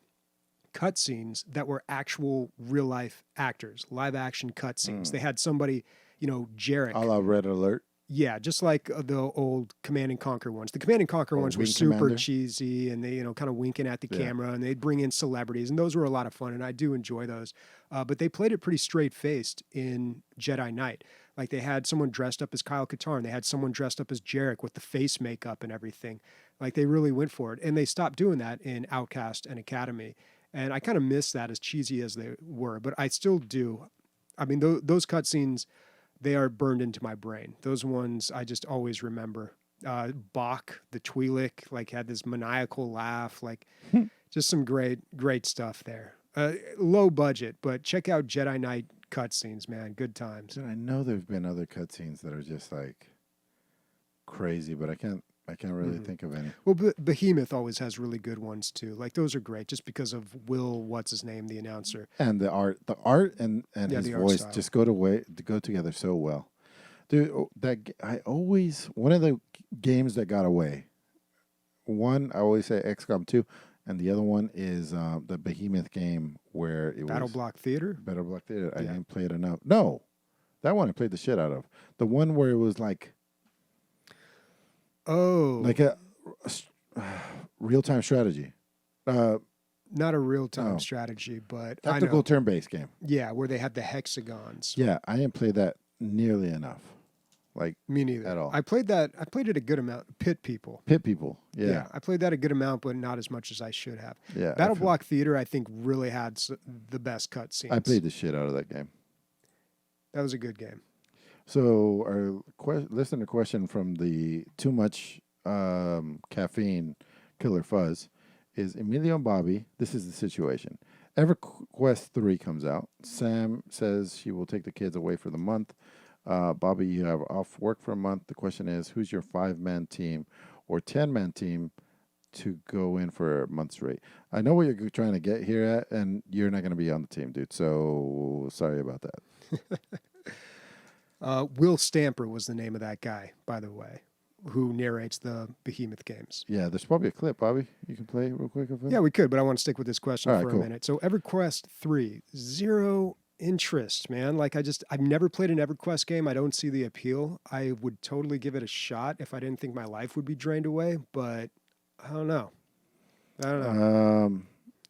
cutscenes that were actual real life actors, live action cutscenes. They had somebody, Jarek. A la Red Alert. Yeah, just like the old Command and Conquer ones. The Command and Conquer ones were Wing super Commander. cheesy, and they, kind of winking at the camera, and they'd bring in celebrities, and those were a lot of fun, and I do enjoy those. But they played it pretty straight-faced in Jedi Knight. Like, they had someone dressed up as Kyle Katarn. They had someone dressed up as Jarek with the face makeup and everything. Like, they really went for it. And they stopped doing that in Outcast and Academy. And I kind of miss that, as cheesy as they were. But I still do. I mean, those cutscenes, they are burned into my brain. Those ones I just always remember. Bach, the Twi'lek, like, had this maniacal laugh. Like, just some great stuff there. Low budget, but check out Jedi Knight cutscenes, man. Good times. Dude, I know there've been other cutscenes that are just like crazy, but I can't really think of any. Well, Behemoth always has really good ones too. Like, those are great just because of what's his name, the announcer. And the art and his the art voice style. just go together so well. Dude, one of the games that got away. One, I always say XCOM 2, and the other one is the Behemoth game where it Battle was Block Theater. Battle Block Theater. I Yeah. didn't play it enough. No, that one I played the shit out of. The one where it was like Oh, a real-time strategy. not a real-time Oh. strategy, but I Tactical know. turn-based game. Yeah, where they had the hexagons. Yeah, I didn't play that nearly enough. Like Me neither. At all. I played it a good amount. Pit People. Pit People. Yeah. I played that a good amount, but not as much as I should have. Yeah. Battle Block Theater, I think, really had the best cutscenes. I played the shit out of that game. That was a good game. So our listener question from the Too Much Caffeine Killer Fuzz is Emilio and Bobby. This is the situation. EverQuest 3 comes out. Sam says she will take the kids away for the month. Bobby, you have off work for a month. The question is, who's your 5-man team or 10-man team to go in for a month's rate? I know what you're trying to get here at, and you're not going to be on the team, dude. So sorry about that. Will Stamper was the name of that guy, by the way, who narrates the Behemoth games. Yeah, there's probably a clip, Bobby. You can play real quick of it. Yeah, we could, but I want to stick with this question All right, for cool. a minute. So EverQuest 3, 0 interest, man. Like, I've never played an EverQuest game. I don't see the appeal. I would totally give it a shot if I didn't think my life would be drained away, but I don't know.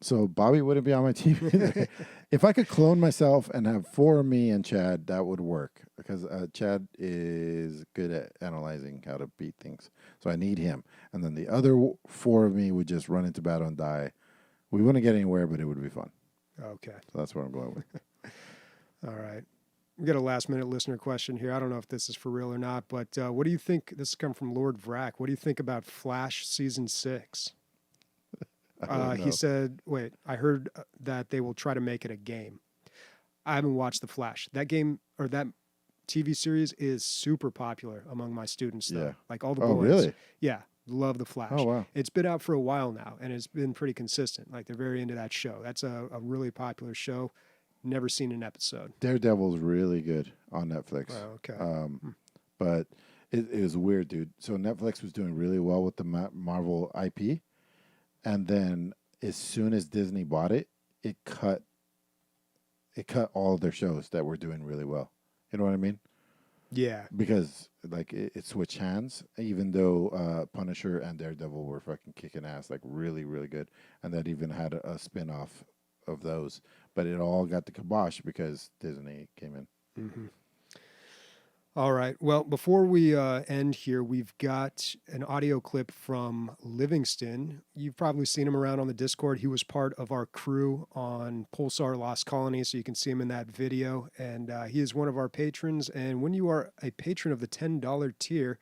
So Bobby wouldn't be on my team either. If I could clone myself and have 4 of me and Chad, that would work because Chad is good at analyzing how to beat things. So I need him. And then the other 4 of me would just run into battle and die. We wouldn't get anywhere, but it would be fun. Okay. So that's what I'm going with. All right. We got a last-minute listener question here. I don't know if this is for real or not, but what do you think? This has come from Lord Vrack. What do you think about Flash Season 6? He said, wait, I heard that they will try to make it a game. I haven't watched The Flash. That game, or that TV series, is super popular among my students, though. Yeah. Like, all the Oh, boys. really? Yeah, love The Flash. Oh, wow. It's been out for a while now, and it's been pretty consistent. Like, they're very into that show. That's a really popular show. Never seen an episode. Daredevil's really good on Netflix. Oh, okay. But it was weird, dude. So Netflix was doing really well with the Marvel IP. And then as soon as Disney bought it, it cut all of their shows that were doing really well. You know what I mean? Yeah. Because like it switched hands, even though Punisher and Daredevil were fucking kicking ass, like really, really good. And that even had a spin-off of those. But it all got the kibosh because Disney came in. Mm-hmm. All right. Well, before we end here, we've got an audio clip from Livingston. You've probably seen him around on the Discord. He was part of our crew on Pulsar Lost Colony, so you can see him in that video. And he is one of our patrons. And when you are a patron of the $10 tier,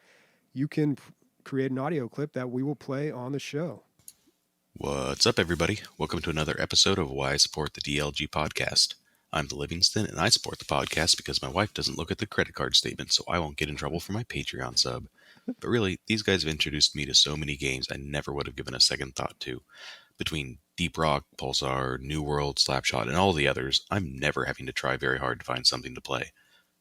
you can create an audio clip that we will play on the show. What's up, everybody? Welcome to another episode of Why I Support the DLG podcast. I'm the Livingston, and I support the podcast because my wife doesn't look at the credit card statement, so I won't get in trouble for my Patreon sub. But really, these guys have introduced me to so many games I never would have given a second thought to. Between Deep Rock, Pulsar, New World, Slapshot, and all the others, I'm never having to try very hard to find something to play.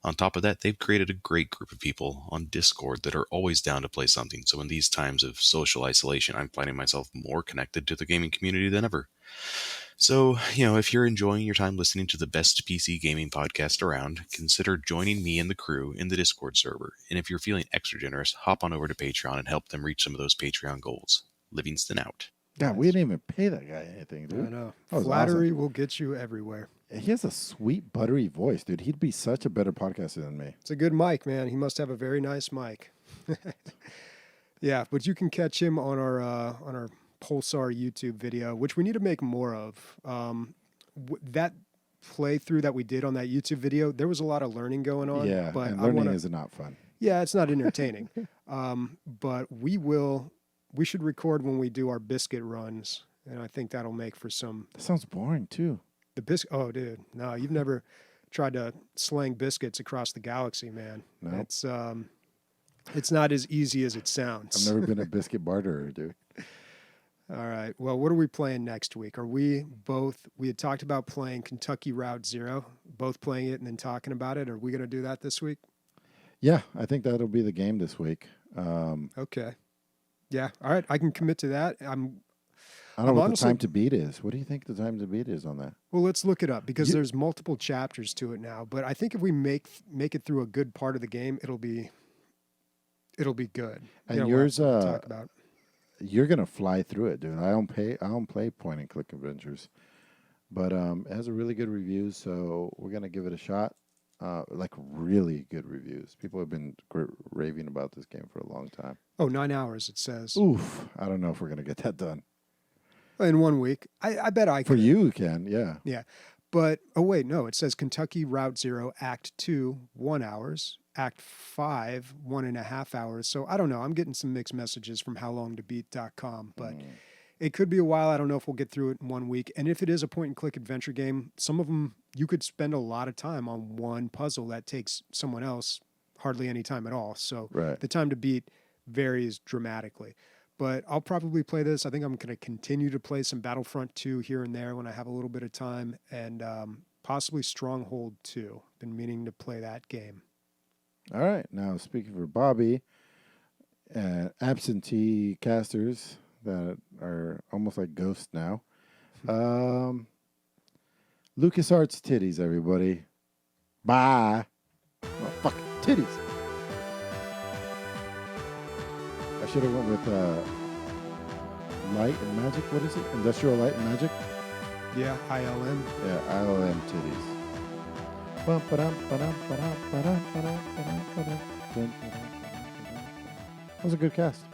On top of that, they've created a great group of people on Discord that are always down to play something, so in these times of social isolation, I'm finding myself more connected to the gaming community than ever. So, if you're enjoying your time listening to the best PC gaming podcast around, consider joining me and the crew in the Discord server. And if you're feeling extra generous, hop on over to Patreon and help them reach some of those Patreon goals. Livingston out. God, we didn't even pay that guy anything, dude. I know. That was Flattery awesome. will get you everywhere. He has a sweet, buttery voice, dude. He'd be such a better podcaster than me. It's a good mic, man. He must have a very nice mic. Yeah, but you can catch him on our Pulsar YouTube video, which we need to make more of. That playthrough that we did on that YouTube video, there was a lot of learning going on. Yeah, but and learning is not fun. Yeah, it's not entertaining. But we should record when we do our biscuit runs, and I think that'll make for some. That sounds boring, too. Oh, dude, no, you've never tried to slang biscuits across the galaxy, man. No. It's not as easy as it sounds. I've never been a biscuit barterer, dude. All right. Well, what are we playing next week? We had talked about playing Kentucky Route Zero, both playing it and then talking about it. Are we going to do that this week? Yeah, I think that'll be the game this week. Okay. Yeah. All right. I can commit to that. I don't know what the time to beat is. What do you think the time to beat is on that? Well, let's look it up because there's multiple chapters to it now. But I think if we make it through a good part of the game, it'll be good. And yours, talk about. You're gonna fly through it, dude. I don't play point and click adventures, but it has a really good reviews, so we're gonna give it a shot. Like really good reviews. People have been raving about this game for a long time. Oh, 9 hours it says. Oof! I don't know if we're gonna get that done in 1 week. I bet I can. For you can, yeah. Yeah, but oh wait, no. It says Kentucky Route Zero Act 2, 1 hours. Act 5, 1.5 hours. So I don't know. I'm getting some mixed messages from howlongtobeat.com, but it could be a while. I don't know if we'll get through it in 1 week. And if it is a point and click adventure game, some of them you could spend a lot of time on one puzzle that takes someone else hardly any time at all. So the time to beat varies dramatically. But I'll probably play this. I think I'm going to continue to play some Battlefront 2 here and there when I have a little bit of time, and possibly Stronghold 2. Been meaning to play that game. All right. Now, speaking for Bobby, absentee casters that are almost like ghosts now. LucasArts titties, everybody. Bye. Oh, fuck, titties. I should have went with Light and Magic. What is it? Industrial Light and Magic? Yeah, ILM. Yeah, ILM titties. That was a good cast.